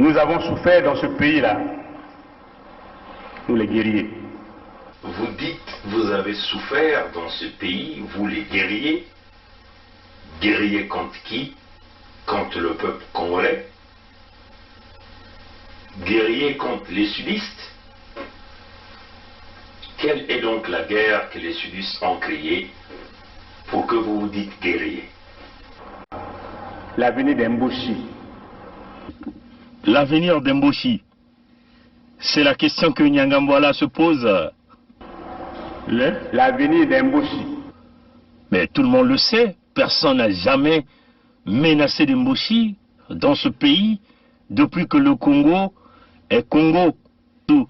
Nous avons souffert dans ce pays-là, nous les guerriers. Vous dites, vous avez souffert dans ce pays, vous les guerriers. Guerriers contre qui? Contre le peuple congolais. Guerriers contre les sudistes. Quelle est donc la guerre que les sudistes ont créée pour que vous vous dites guerriers? L'avenir d'Emboshi. L'avenir d'Emboshi, c'est la question que Nyangambwala se pose. L'avenir d'Emboshi. Mais tout le monde le sait, personne n'a jamais menacé d'Emboshi dans ce pays depuis que le Congo est Congo. Tout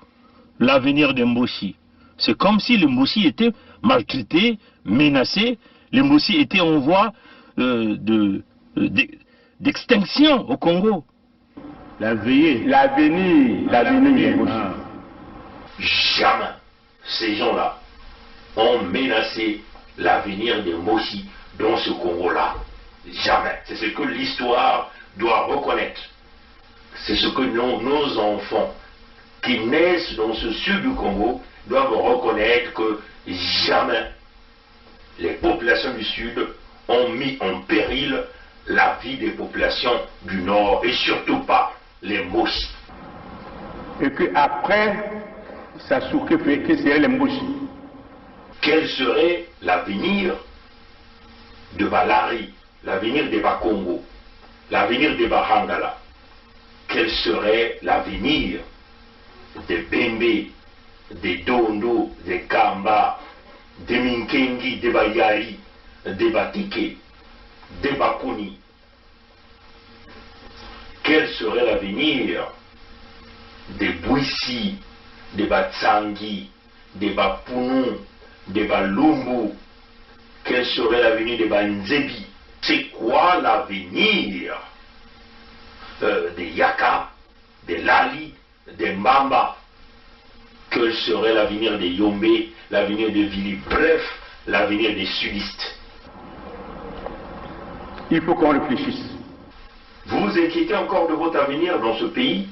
l'avenir d'Emboshi. C'est comme si l'Emboshi était maltraité, menacé, l'Emboshi était en voie d'extinction au Congo. L'avenir d'Emboshi. Jamais ces gens-là ont menacé l'avenir de Moshi dans ce Congo-là. Jamais. C'est ce que l'histoire doit reconnaître. C'est ce que nos enfants qui naissent dans ce sud du Congo doivent reconnaître, que jamais les populations du sud ont mis en péril la vie des populations du nord, et surtout pas les Moshi. Et qu'après, ça souque fait que c'est les Moshi. Quel serait l'avenir de Balari, l'avenir de Bakongo, l'avenir de Bahangala? Quel serait l'avenir de Bembe, de Dondo, de Kamba, de Minkengi, de Bayari, de Batike, de Bakuni? Quel serait l'avenir de Bouissi, de Batsangi, de Bapounou, de Balumbu? Quel serait l'avenir de Banzebi? C'est quoi l'avenir de Yaka, de Lali, de Mbamba? Quel serait l'avenir de Yombe, l'avenir de Vili? Bref, l'avenir des sudistes. Il faut qu'on réfléchisse. Vous vous inquiétez encore de votre avenir dans ce pays?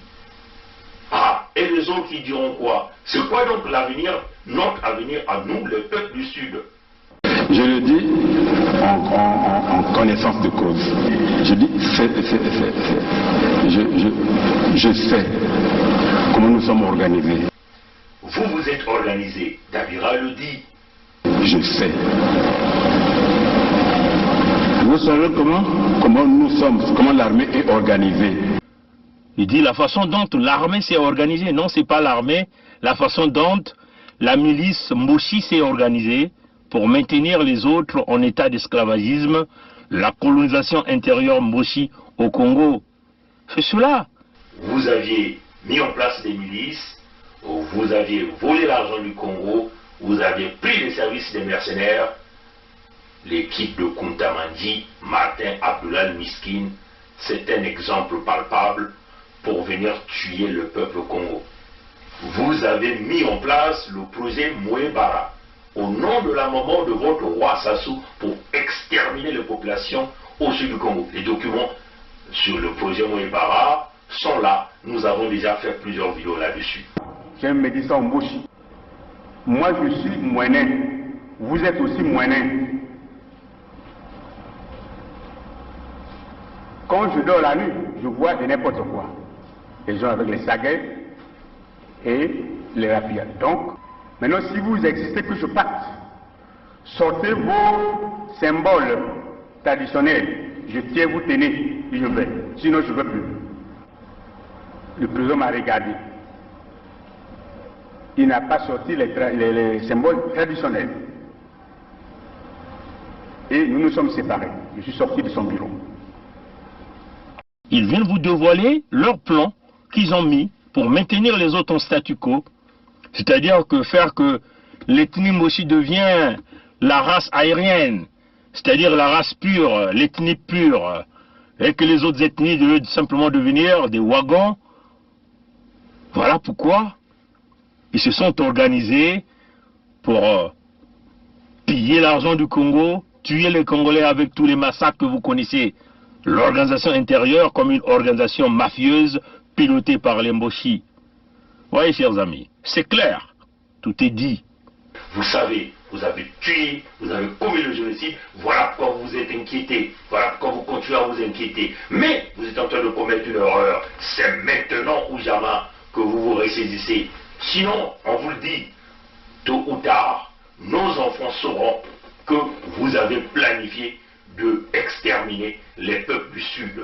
Ah, et les autres qui diront quoi? C'est quoi donc l'avenir, notre avenir à nous, le peuple du Sud? Je le dis en connaissance de cause. Je dis, je sais comment nous sommes organisés. Vous, vous êtes organisé. Davira le dit. Je sais. Vous savez comment nous sommes, comment l'armée est organisée. Il dit la façon dont l'armée s'est organisée. Non, c'est pas l'armée. La façon dont la milice Moshi s'est organisée pour maintenir les autres en état d'esclavagisme, la colonisation intérieure Moshi au Congo. C'est cela. Vous aviez mis en place des milices, vous aviez volé l'argent du Congo, vous aviez pris les services des mercenaires. L'équipe de Kuntamandi, Martin Abdoulal Miskin, c'est un exemple palpable pour venir tuer le peuple Congo. Vous avez mis en place le projet Mouébara au nom de la maman de votre roi Sassou pour exterminer les populations au sud du Congo. Les documents sur le projet Mouébara sont là. Nous avons déjà fait plusieurs vidéos là-dessus. J'aime me dire ça en Moshi. Moi je suis moinen. Vous êtes aussi moinen. Quand je dors la nuit, je vois de n'importe quoi. Les gens avec les saguets et les rapides. Donc, maintenant, si vous existez que je parte, sortez vos symboles traditionnels. Je tiens, vous tenez, et je vais. Sinon, je ne veux plus. Le président m'a regardé. Il n'a pas sorti les symboles traditionnels. Et nous nous sommes séparés. Je suis sorti de son bureau. Ils viennent vous dévoiler leur plan qu'ils ont mis pour maintenir les autres en statu quo. C'est-à-dire que faire que l'ethnie Moshi devient la race aérienne, c'est-à-dire la race pure, l'ethnie pure, et que les autres ethnies devaient simplement devenir des wagons. Voilà pourquoi ils se sont organisés pour piller l'argent du Congo, tuer les Congolais avec tous les massacres que vous connaissez. L'organisation intérieure comme une organisation mafieuse, pilotée par les Mboshi. Voyez, chers amis, c'est clair, tout est dit. Vous savez, vous avez tué, vous avez commis le génocide, voilà pourquoi vous êtes inquiétés, voilà pourquoi vous continuez à vous inquiéter. Mais vous êtes en train de commettre une erreur. C'est maintenant ou jamais que vous vous ressaisissez. Sinon, on vous le dit, tôt ou tard, nos enfants sauront que vous avez planifié de exterminer les peuples du Sud.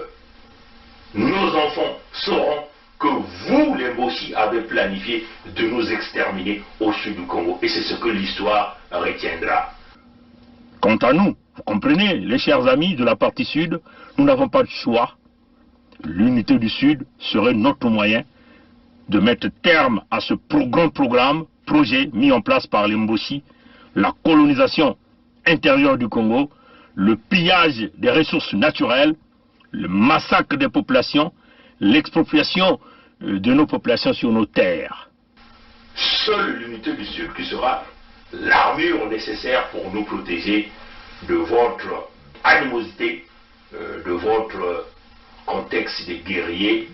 Nos enfants sauront que vous, les Mboshi, avez planifié de nous exterminer au sud du Congo. Et c'est ce que l'histoire retiendra. Quant à nous, vous comprenez, les chers amis de la partie sud, nous n'avons pas de choix. L'unité du Sud serait notre moyen de mettre terme à ce projet mis en place par les Mboshi, la colonisation intérieure du Congo, le pillage des ressources naturelles, le massacre des populations, l'expropriation de nos populations sur nos terres. Seule l'unité du Sud qui sera l'armure nécessaire pour nous protéger de votre animosité, de votre contexte de guerrier.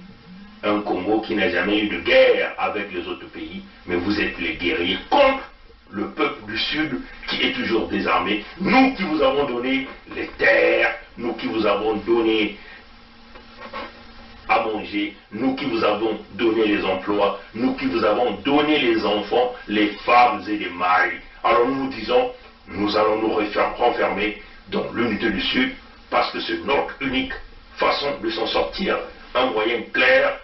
Un Congo qui n'a jamais eu de guerre avec les autres pays, mais vous êtes les guerriers contre le peuple du Sud qui est toujours désarmé. Nous qui vous avons donné les terres, nous qui vous avons donné à manger, nous qui vous avons donné les emplois, nous qui vous avons donné les enfants, les femmes et les maris. Alors nous nous disons, nous allons nous renfermer dans l'unité du Sud parce que c'est notre unique façon de s'en sortir. Un moyen clair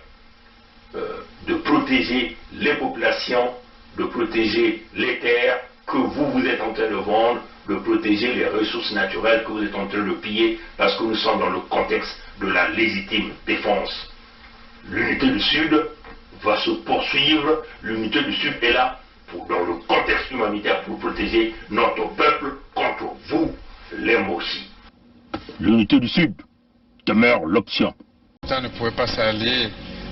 de protéger les populations, de protéger les terres que vous êtes en train de vendre, de protéger les ressources naturelles que vous êtes en train de piller, parce que nous sommes dans le contexte de la légitime défense. L'unité du Sud va se poursuivre, l'unité du Sud est là, dans le contexte humanitaire, pour protéger notre peuple contre vous, les Mboshi. L'unité du Sud demeure l'option. Ça ne pouvait pas s'allier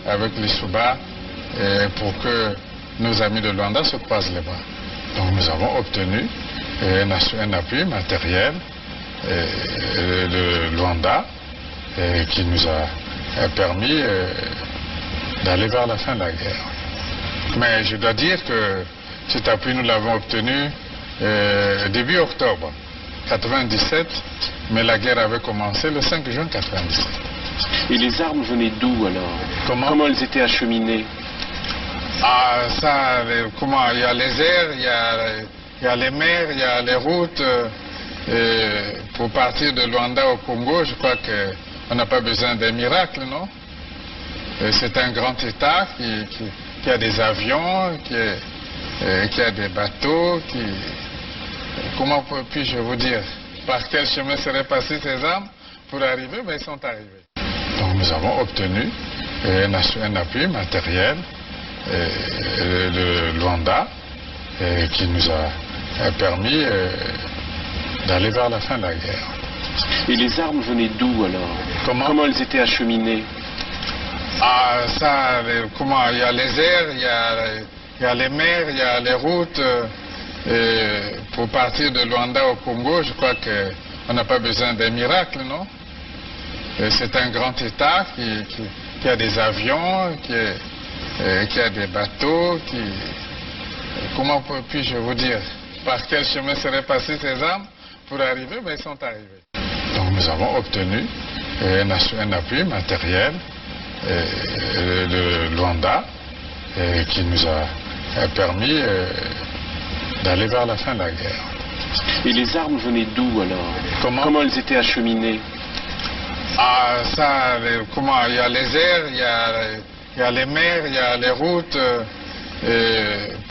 avec les Souba pour que nos amis de Luanda se croisent les bras. Donc nous avons obtenu un appui matériel de Luanda qui nous a permis d'aller vers la fin de la guerre. Mais je dois dire que cet appui nous l'avons obtenu début octobre 1997, mais la guerre avait commencé le 5 juin 1997. Et les armes venaient d'où alors? Comment elles étaient acheminées? Ah, ça, comment? Il y a les airs, il y a les mers, il y a les routes. Pour partir de Luanda au Congo, je crois qu'on n'a pas besoin d'un miracle, non? C'est un grand État qui a des avions, qui a des bateaux, comment puis-je vous dire? Par quel chemin seraient passées ces armes pour arriver? Mais ils sont arrivés. Donc nous avons obtenu un appui matériel de Luanda qui nous a permis d'aller vers la fin de la guerre. Et les armes venaient d'où alors? Comment elles étaient acheminées? Ah, ça, comment? Il y a les airs, il y a les mers, il y a les routes. Pour partir de Luanda au Congo, je crois qu'on n'a pas besoin d'un miracle, non? C'est un grand État qui a des avions, qui a des bateaux, comment puis-je vous dire? Par quel chemin seraient passées ces armes pour arriver? Mais ils sont arrivés. Donc nous avons obtenu un appui matériel de Luanda qui nous a permis d'aller vers la fin de la guerre. Et les armes venaient d'où alors? Comment elles étaient acheminées? Ah, ça, comment? Il y a les airs, il y a les mers, il y a les routes.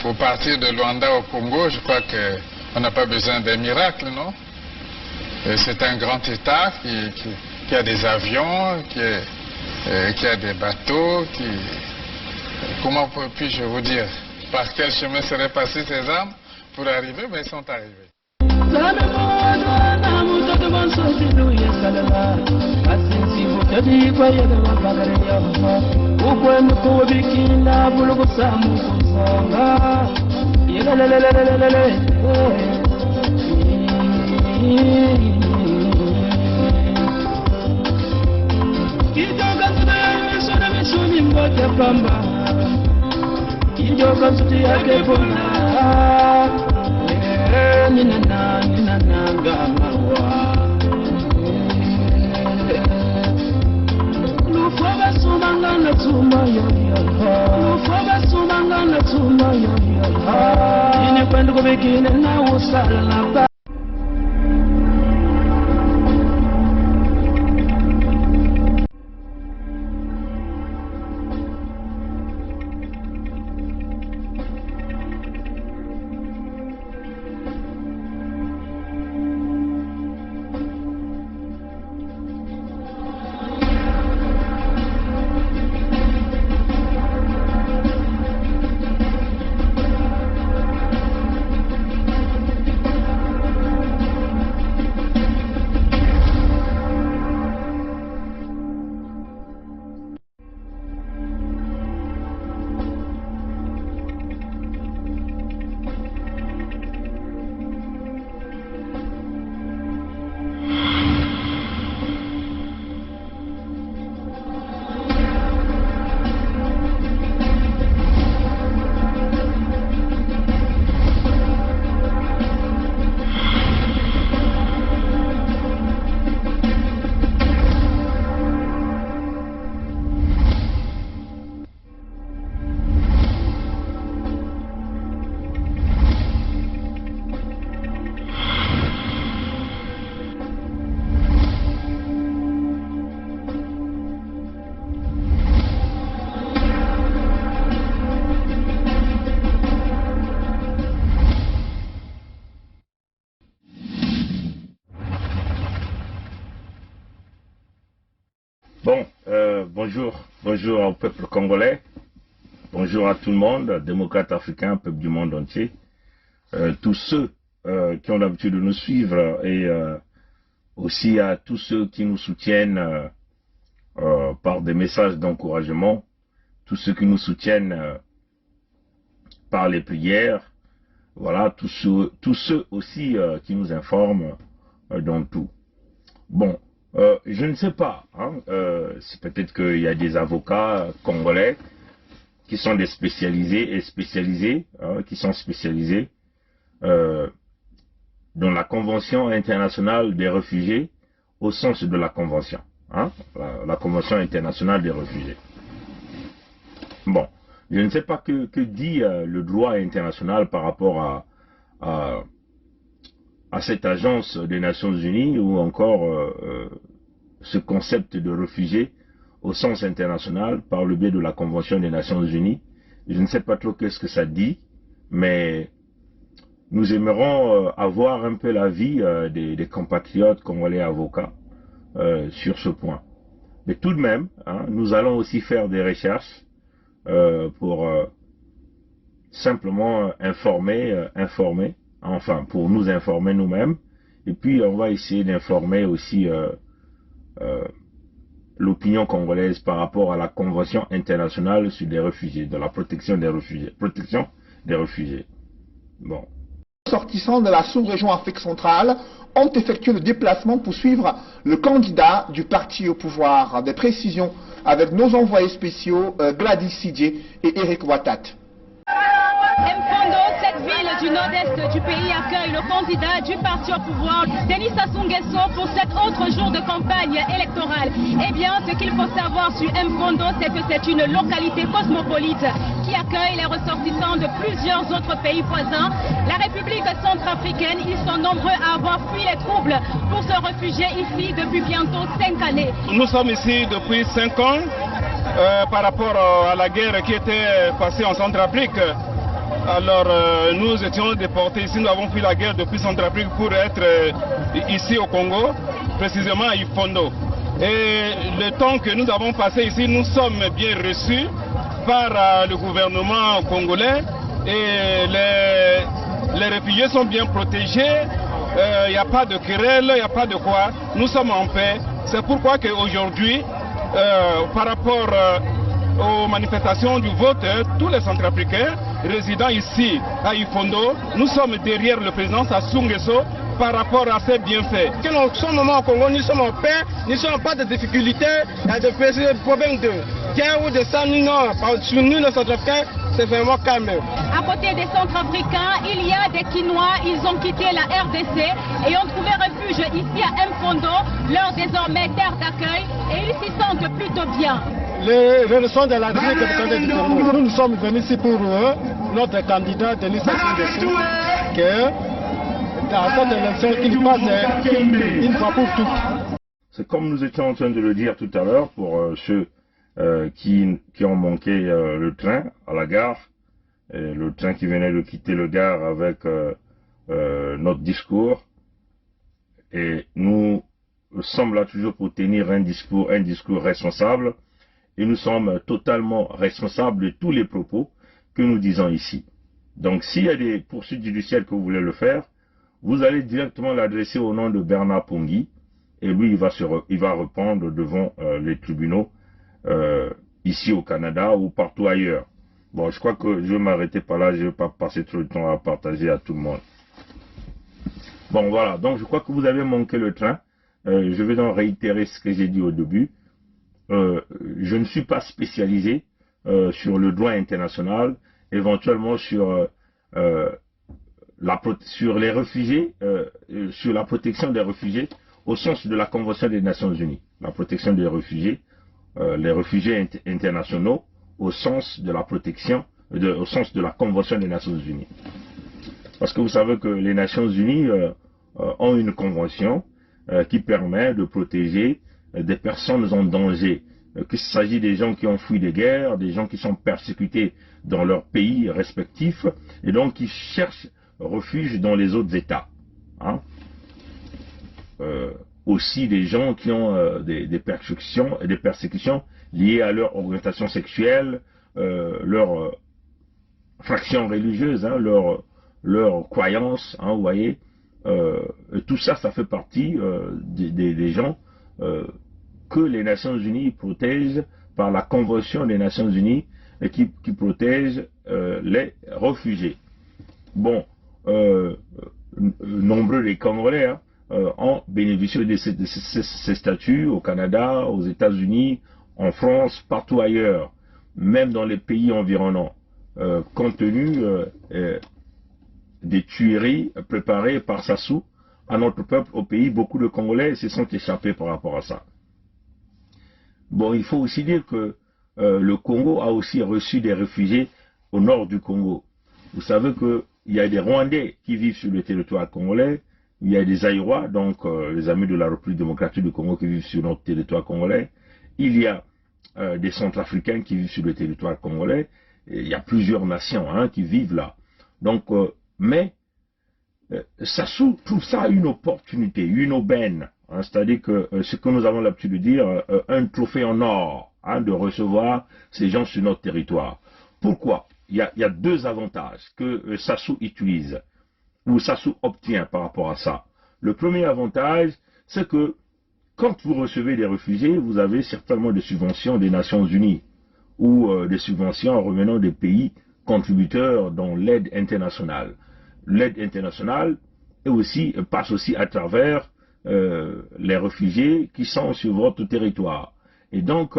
Pour partir de Luanda au Congo, je crois qu'on n'a pas besoin d'un miracle, non? C'est un grand État qui a des avions, qui a des bateaux, comment puis-je vous dire? Par quel chemin seraient passées ces armes pour arriver? Mais ils sont arrivés. Kita wake pamba Ijoka suti yake pona Nina ngamawa Lufaba sumanga na tuma yo Lufaba sumanga na tuma yo Ine kwenda kubikine na usala na Bonjour au peuple congolais, bonjour à tout le monde, démocrates africains, peuple du monde entier, tous ceux qui ont l'habitude de nous suivre et aussi à tous ceux qui nous soutiennent par des messages d'encouragement, tous ceux qui nous soutiennent par les prières, voilà, tous ceux aussi qui nous informent dans tout. Bon. Je ne sais pas, hein, c'est peut-être qu'il y a des avocats congolais qui sont des spécialisés et spécialisés, hein, qui sont spécialisés dans la Convention internationale des réfugiés au sens de la Convention, hein, la Convention internationale des réfugiés. Bon, je ne sais pas que dit le droit international par rapport à cette agence des Nations Unies ou encore ce concept de réfugié au sens international par le biais de la Convention des Nations Unies. Je ne sais pas trop qu'est-ce que ça dit, mais nous aimerons avoir un peu l'avis des compatriotes congolais avocats sur ce point. Mais tout de même, hein, nous allons aussi faire des recherches pour simplement informer, enfin pour nous informer nous-mêmes, et puis on va essayer d'informer aussi l'opinion congolaise par rapport à la Convention internationale sur les réfugiés, de la protection des réfugiés. Bon. Les ressortissants de la sous-région Afrique centrale ont effectué le déplacement pour suivre le candidat du parti au pouvoir. Des précisions avec nos envoyés spéciaux Gladys Sidje et Eric Watat. Mkondo, cette ville du nord-est du pays accueille le candidat du parti au pouvoir, Denis Sassou Nguesso, pour cet autre jour de campagne électorale. Eh bien, ce qu'il faut savoir sur Mkondo, c'est que c'est une localité cosmopolite qui accueille les ressortissants de plusieurs autres pays voisins. La République centrafricaine, ils sont nombreux à avoir fui les troubles pour se réfugier ici depuis bientôt 5 années. Nous sommes ici depuis 5 ans par rapport à la guerre qui était passée en Centrafrique. Alors nous étions déportés ici, nous avons fui la guerre depuis Centrafrique pour être ici au Congo, précisément à Ifondo. Et le temps que nous avons passé ici, nous sommes bien reçus par le gouvernement congolais et les réfugiés sont bien protégés, il n'y a pas de querelle, il n'y a pas de quoi, nous sommes en paix. C'est pourquoi qu'aujourd'hui, par rapport aux manifestations du vote, tous les Centrafricains résidant ici à Ifondo, nous sommes derrière le président Sassou Nguesso par rapport à ces bienfaits. Que nous sommes au Congo, nous sommes en paix, nous ne sommes pas de difficultés, de problèmes de guerre ou de ça, non. Sur nous, les Centrafricains, c'est vraiment calme. À côté des Centrafricains, il y a des Quinois, ils ont quitté la RDC et ont trouvé refuge ici à Mfondo, leur désormais terre d'accueil, et ils s'y sentent plutôt bien. Les relations de la République du Congo, nous sommes venus ici pour notre candidat Denis Sassou Nguesso, que dans cette élection qu'il passe une fois pour toutes. C'est comme nous étions en train de le dire tout à l'heure pour ceux qui ont manqué le train à la gare, et le train qui venait de quitter le gare avec notre discours. Et nous sommes là toujours pour tenir un discours responsable. Et nous sommes totalement responsables de tous les propos que nous disons ici. Donc, s'il y a des poursuites judiciaires que vous voulez le faire, vous allez directement l'adresser au nom de Bernard Pongui, et lui, il va répondre devant les tribunaux ici au Canada ou partout ailleurs. Bon, je crois que je vais m'arrêter par là, je ne vais pas passer trop de temps à partager à tout le monde. Bon, voilà, donc je crois que vous avez manqué le train. Je vais donc réitérer ce que j'ai dit au début. Je ne suis pas spécialisé sur le droit international, éventuellement sur les réfugiés, sur la protection des réfugiés au sens de la Convention des Nations Unies. La protection des réfugiés, les réfugiés internationaux au sens de la protection, au sens de la Convention des Nations Unies. Parce que vous savez que les Nations Unies ont une convention qui permet de protéger des personnes en danger, qu'il s'agit des gens qui ont fui des guerres, des gens qui sont persécutés dans leur pays respectifs, et donc qui cherchent refuge dans les autres États. Hein? Aussi des gens qui ont des persécutions liées à leur orientation sexuelle, leur fraction religieuse, hein, leur croyance, hein, vous voyez. Tout ça, ça fait partie des gens que les Nations Unies protègent par la Convention des Nations Unies et qui protège les réfugiés. Bon, nombreux des Congolais ont bénéficié de ces statuts au Canada, aux États-Unis, en France, partout ailleurs, même dans les pays environnants, compte tenu des tueries préparées par Sassou à notre peuple au pays. Beaucoup de Congolais se sont échappés par rapport à ça. Bon, il faut aussi dire que le Congo a aussi reçu des réfugiés au nord du Congo. Vous savez qu'il y a des Rwandais qui vivent sur le territoire congolais, il y a des Aïrois, donc les amis de la République démocratique du Congo qui vivent sur notre territoire congolais, il y a des Centrafricains qui vivent sur le territoire congolais, et il y a plusieurs nations hein, qui vivent là. Donc, mais Sassou trouve ça une opportunité, une aubaine. Hein, c'est-à-dire que ce que nous avons l'habitude de dire, un trophée en or, hein, de recevoir ces gens sur notre territoire. Pourquoi? Il y a deux avantages que Sassou utilise, ou Sassou obtient par rapport à ça. Le premier avantage, c'est que quand vous recevez des réfugiés, vous avez certainement des subventions des Nations Unies, ou des subventions revenant des pays contributeurs dans l'aide internationale. L'aide internationale passe aussi à travers les réfugiés qui sont sur votre territoire. Et donc,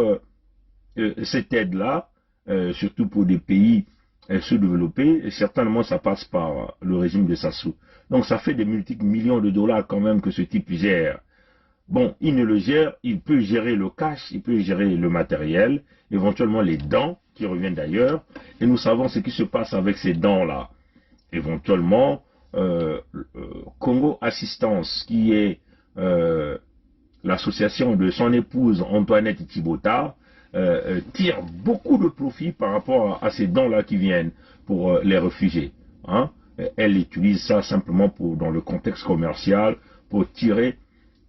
cette aide-là, surtout pour des pays sous-développés, certainement ça passe par le régime de Sassou. Donc ça fait des multiples millions de dollars quand même que ce type gère. Bon, il ne le gère, il peut gérer le cash, il peut gérer le matériel, éventuellement les dons qui reviennent d'ailleurs, et nous savons ce qui se passe avec ces dons-là. Éventuellement, Congo Assistance, qui est l'association de son épouse Antoinette Thibota, tire beaucoup de profit par rapport à ces dons-là qui viennent pour les réfugiés. Hein. Elle utilise ça simplement dans le contexte commercial pour tirer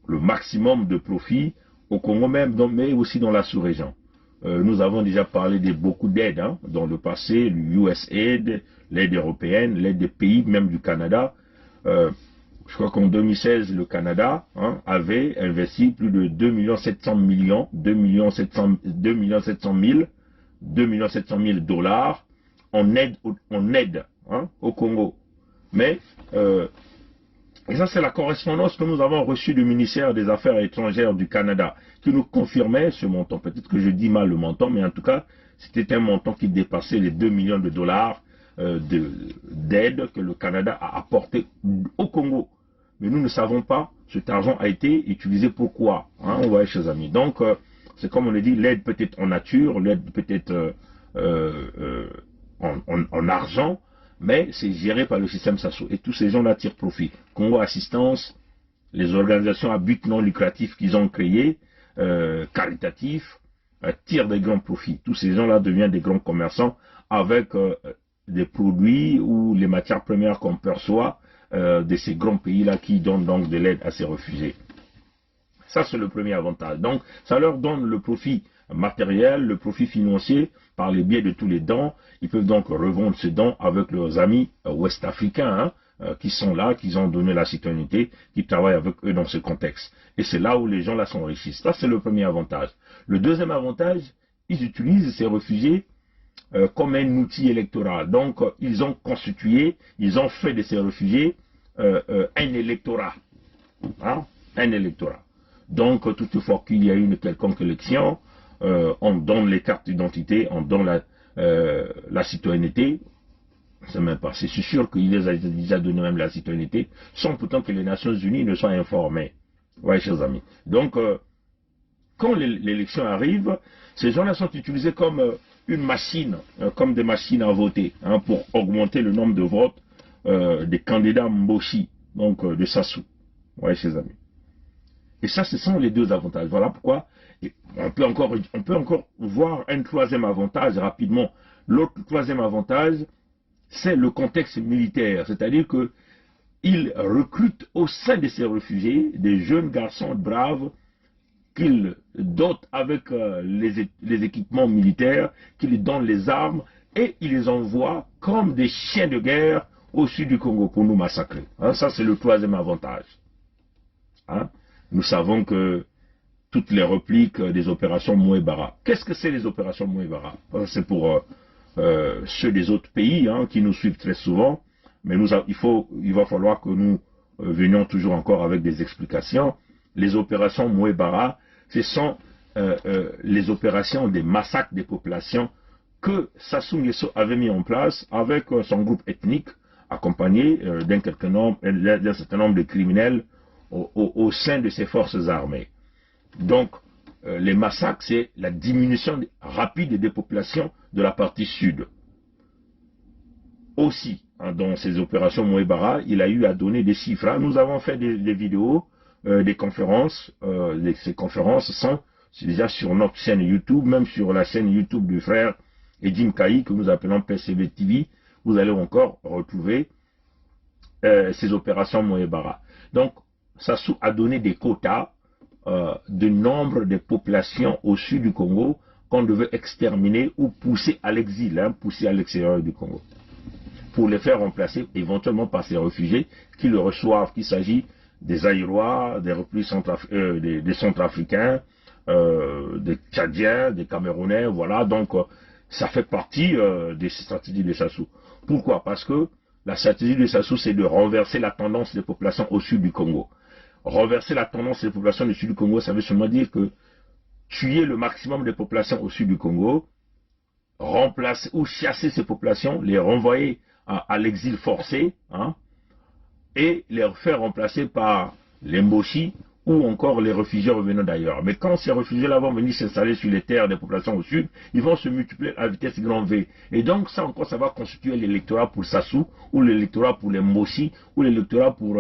le maximum de profit au Congo même, mais aussi dans la sous-région. Nous avons déjà parlé de beaucoup d'aides hein, dans le passé, l'USAID, l'aide européenne, l'aide des pays, même du Canada. Je crois qu'en 2016, le Canada hein, avait investi plus de 2 700 000 dollars en aide hein, au Congo. Mais Et ça, c'est la correspondance que nous avons reçue du ministère des Affaires étrangères du Canada, qui nous confirmait ce montant. Peut-être que je dis mal le montant, mais en tout cas, c'était un montant qui dépassait les 2 millions de dollars d'aide que le Canada a apporté au Congo. Mais nous ne savons pas, cet argent a été utilisé pour quoi, hein, on voit, chers amis. Donc, c'est comme on le dit, l'aide peut être en nature, l'aide peut être en argent, mais c'est géré par le système SASU. Et tous ces gens-là tirent profit. Congo Assistance, les organisations à but non lucratif qu'ils ont créées, caritatifs, tirent des grands profits. Tous ces gens-là deviennent des grands commerçants avec des produits ou les matières premières qu'on perçoit de ces grands pays-là qui donnent donc de l'aide à ces réfugiés. Ça, c'est le premier avantage. Donc, ça leur donne le profit matériel, le profit financier par les biais de tous les dons. Ils peuvent donc revendre ces dons avec leurs amis ouest-africains qui sont là, qui ont donné la citoyenneté, qui travaillent avec eux dans ce contexte. Et c'est là où les gens là s'enrichissent. Ça, c'est le premier avantage. Le deuxième avantage, ils utilisent ces réfugiés comme un outil électoral. Donc, ils ont constitué, ils ont fait de ces réfugiés un électorat. Hein, un électorat. Donc, toutefois qu'il y a une quelconque élection, on donne les cartes d'identité, on donne la citoyenneté. C'est même pas, c'est sûr qu'il les a déjà donné même la citoyenneté, sans pourtant que les Nations Unies ne soient informées. Oui, chers amis. Donc, quand l'élection arrive, ces gens-là sont utilisés comme une machine, comme des machines à voter, hein, pour augmenter le nombre de votes des candidats Mboshi, donc de Sassou. Oui, chers amis. Et ça, ce sont les deux avantages. Voilà pourquoi on peut encore voir un troisième avantage rapidement. L'autre troisième avantage, c'est le contexte militaire. C'est-à-dire qu'ils recrutent au sein de ces réfugiés des jeunes garçons braves qu'ils dotent avec les équipements militaires, qu'ils donnent les armes et ils les envoient comme des chiens de guerre au sud du Congo pour nous massacrer. Hein, ça, c'est le troisième avantage. Hein? Nous savons que toutes les répliques des opérations Mouébara. Qu'est-ce que c'est les opérations Mouébara? C'est pour ceux des autres pays hein, qui nous suivent très souvent, mais il va falloir que nous venions toujours encore avec des explications. Les opérations Mouébara, ce sont les opérations des massacres des populations que Sassou Nguesso avait mis en place avec son groupe ethnique, accompagné d'un certain nombre de criminels au sein de ses forces armées. Donc, les massacres, c'est la diminution rapide des populations de la partie sud. Aussi, hein, dans ces opérations Mouébara, il a eu à donner des chiffres. Nous avons fait des vidéos, des conférences. Ces conférences sont déjà sur notre chaîne YouTube, même sur la chaîne YouTube du frère Edim Kaï, que nous appelons PCB TV. Vous allez encore retrouver ces opérations Mouébara. Donc, Sassou a donné des quotas de nombre de populations au sud du Congo qu'on devait exterminer ou pousser à l'exil, hein, pousser à l'extérieur du Congo, pour les faire remplacer éventuellement par ces réfugiés qui le reçoivent, qu'il s'agit des Aïrois, des replis des Centrafricains, des Tchadiens, des Camerounais, voilà. Donc, ça fait partie des stratégies de Sassou. Pourquoi? Parce que la stratégie de Sassou, c'est de renverser la tendance des populations au sud du Congo. Renverser la tendance des populations du sud du Congo, ça veut seulement dire que tuer le maximum des populations au sud du Congo, remplacer ou chasser ces populations, les renvoyer à l'exil forcé, hein, et les faire remplacer par les Mboshi ou encore les réfugiés revenant d'ailleurs. Mais quand ces réfugiés-là vont venir s'installer sur les terres des populations au sud, ils vont se multiplier à vitesse grand V. Et donc ça encore, ça va constituer l'électorat pour Sassou, ou l'électorat pour les Mboshi, ou l'électorat pour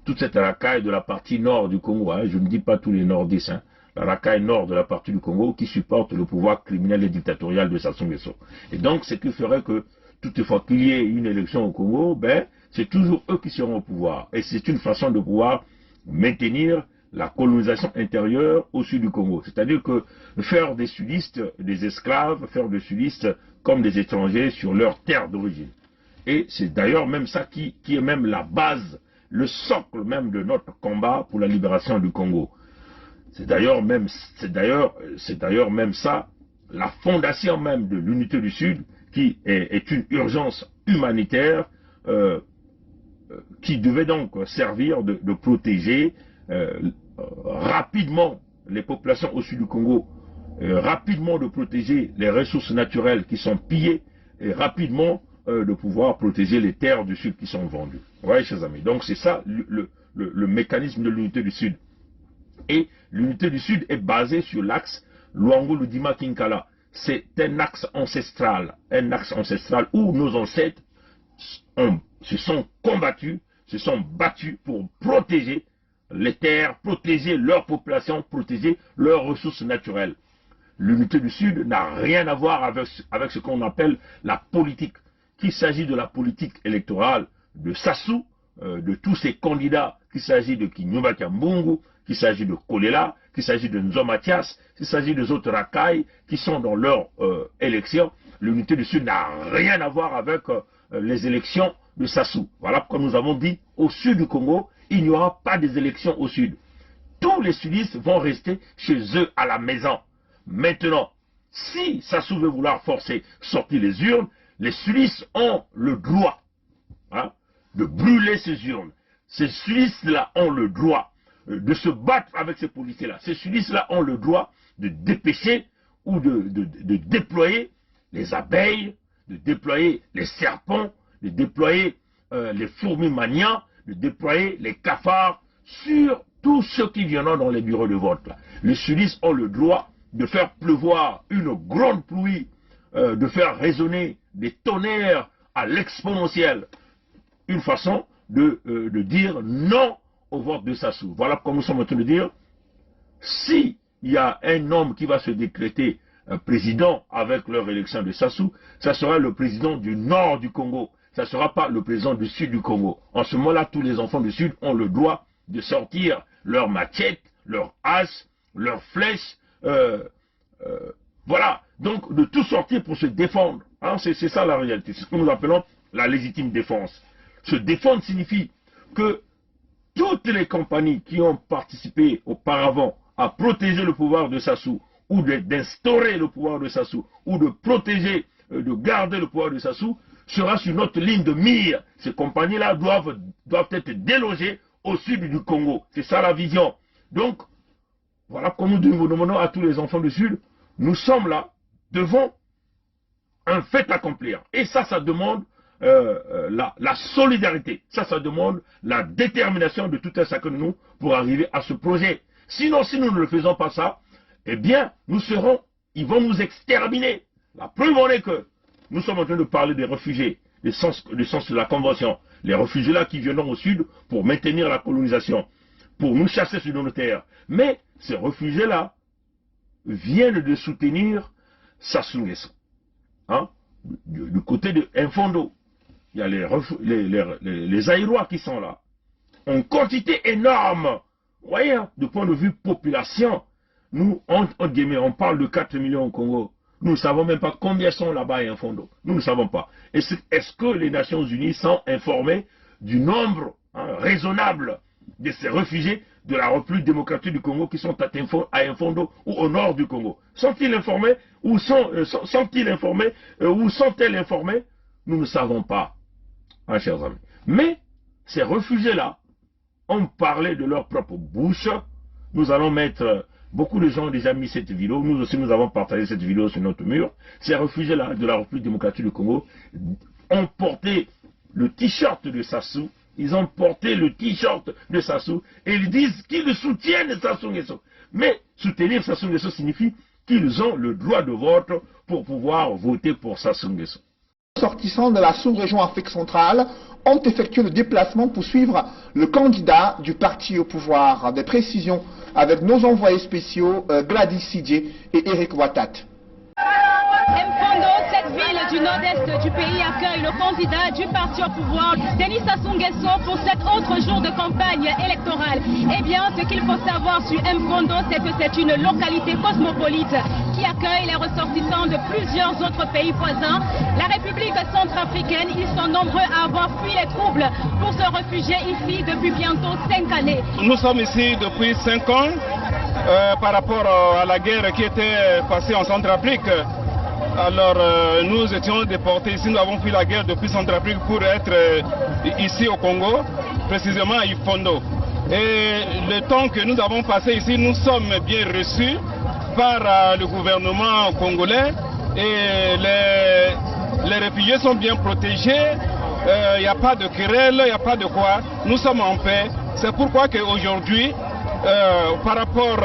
toute cette racaille de la partie nord du Congo. Hein. Je ne dis pas tous les nordistes, hein. La racaille nord de la partie du Congo qui supporte le pouvoir criminel et dictatorial de Sassou Nguesso. Et donc ce qui ferait que toutefois qu'il y ait une élection au Congo, ben, c'est toujours eux qui seront au pouvoir. Et c'est une façon de pouvoir maintenir la colonisation intérieure au sud du Congo. C'est-à-dire que faire des sudistes des esclaves, faire des sudistes comme des étrangers sur leur terre d'origine. Et c'est d'ailleurs même ça qui est même la base, le socle même de notre combat pour la libération du Congo. C'est d'ailleurs même ça, la fondation même de l'unité du Sud, qui est une urgence humanitaire qui devait donc servir de protéger rapidement les populations au sud du Congo, rapidement de protéger les ressources naturelles qui sont pillées et rapidement de pouvoir protéger les terres du sud qui sont vendues. Vous voyez, chers amis, donc c'est ça le mécanisme de l'unité du sud. Et l'unité du sud est basée sur l'axe Luango-Ludima-Kinkala. C'est un axe ancestral où nos ancêtres se sont combattus, se sont battus pour protéger les terres, protéger leur population, protéger leurs ressources naturelles. L'unité du Sud n'a rien à voir avec ce qu'on appelle la politique. Qu'il s'agit de la politique électorale de Sassou, de tous ces candidats, qu'il s'agit de Kinyuba Kiambungu, qu'il s'agit de Kolela, qu'il s'agit de Nzo Mathias, qu'il s'agit des autres racailles qui sont dans leur élection, l'unité du Sud n'a rien à voir avec les élections de Sassou. Voilà pourquoi nous avons dit, au sud du Congo, il n'y aura pas des élections au sud. Tous les sudistes vont rester chez eux à la maison. Maintenant, si Sassou veut vouloir forcer sortir les urnes, les sudistes ont le droit de brûler ces urnes. Ces sudistes-là ont le droit de se battre avec ces policiers-là. Ces sudistes-là ont le droit de dépêcher ou de déployer les abeilles, de déployer les serpents, de déployer les fourmis maniants, de déployer les cafards sur tous ceux qui viendront dans les bureaux de vote. Là. Les sudistes ont le droit de faire pleuvoir une grande pluie, de faire résonner des tonnerres à l'exponentielle. Une façon de dire non au vote de Sassou. Voilà pourquoi nous sommes en train de dire, si il y a un homme qui va se décréter président avec leur élection de Sassou, ça sera le président du nord du Congo. Ça ne sera pas le président du sud du Congo. En ce moment-là, tous les enfants du sud ont le droit de sortir leurs machettes, leurs haches, leurs flèches, voilà. Donc, de tout sortir pour se défendre. Hein, c'est ça la réalité. C'est ce que nous appelons la légitime défense. Se défendre signifie que toutes les compagnies qui ont participé auparavant à protéger le pouvoir de Sassou, ou d'instaurer le pouvoir de Sassou, ou de protéger, de garder le pouvoir de Sassou, sera sur notre ligne de mire. Ces compagnies-là doivent être délogées au sud du Congo. C'est ça la vision. Donc, voilà pourquoi nous demandons à tous les enfants du sud, nous sommes là devant un fait accomplir. Et ça demande la solidarité. Ça demande la détermination de tout un chacun de nous pour arriver à ce projet. Sinon, si nous ne le faisons pas ça, eh bien, ils vont nous exterminer. La preuve en est que nous sommes en train de parler des réfugiés, du sens de la convention. Les réfugiés-là qui viendront au sud pour maintenir la colonisation, pour nous chasser sur nos terres. Mais ces réfugiés-là viennent de soutenir Sassou Nguesso. Hein? Du côté de Infondo, il y a les Aïrois qui sont là. En quantité énorme. Vous voyez, hein, du point de vue population, nous, on parle de 4 millions au Congo. Nous ne savons même pas combien sont là-bas à Infondo. Nous ne savons pas. Est-ce que les Nations Unies sont informées du nombre raisonnable de ces réfugiés de la République démocratique du Congo qui sont à Infondo ou au nord du Congo? Sont-ils informés ou sont-ils informés ou sont-elles informées? Nous ne savons pas, hein, chers amis. Mais ces réfugiés-là ont parlé de leur propre bouche. Nous allons mettre... Beaucoup de gens ont déjà mis cette vidéo. Nous aussi, nous avons partagé cette vidéo sur notre mur. Ces réfugiés-là de la République démocratique du Congo ont porté le t-shirt de Sassou. Ils ont porté le t-shirt de Sassou et ils disent qu'ils soutiennent Sassou Nguesso. Mais soutenir Sassou Nguesso signifie qu'ils ont le droit de vote pour pouvoir voter pour Sassou Nguesso. Les ressortissants de la sous-région Afrique centrale ont effectué le déplacement pour suivre le candidat du parti au pouvoir. Des précisions avec nos envoyés spéciaux Gladys Sidje et Eric Watat. Mfondo, cette ville du nord-est du pays accueille le candidat du parti au pouvoir, Denis Sassou Nguesso, pour cet autre jour de campagne électorale. Eh bien, ce qu'il faut savoir sur Mfondo, c'est que c'est une localité cosmopolite qui accueille les ressortissants de plusieurs autres pays voisins. La République centrafricaine, ils sont nombreux à avoir fui les troubles pour se réfugier ici depuis bientôt 5 années. Nous sommes ici depuis 5 ans par rapport à la guerre qui était passée en Centrafrique. Alors nous étions déportés ici, nous avons pris la guerre depuis Centrafrique pour être ici au Congo, précisément à Ifondo. Et le temps que nous avons passé ici, nous sommes bien reçus par le gouvernement congolais et les réfugiés sont bien protégés. Il n'y a pas de querelle, il n'y a pas de quoi. Nous sommes en paix. C'est pourquoi qu'aujourd'hui, par rapport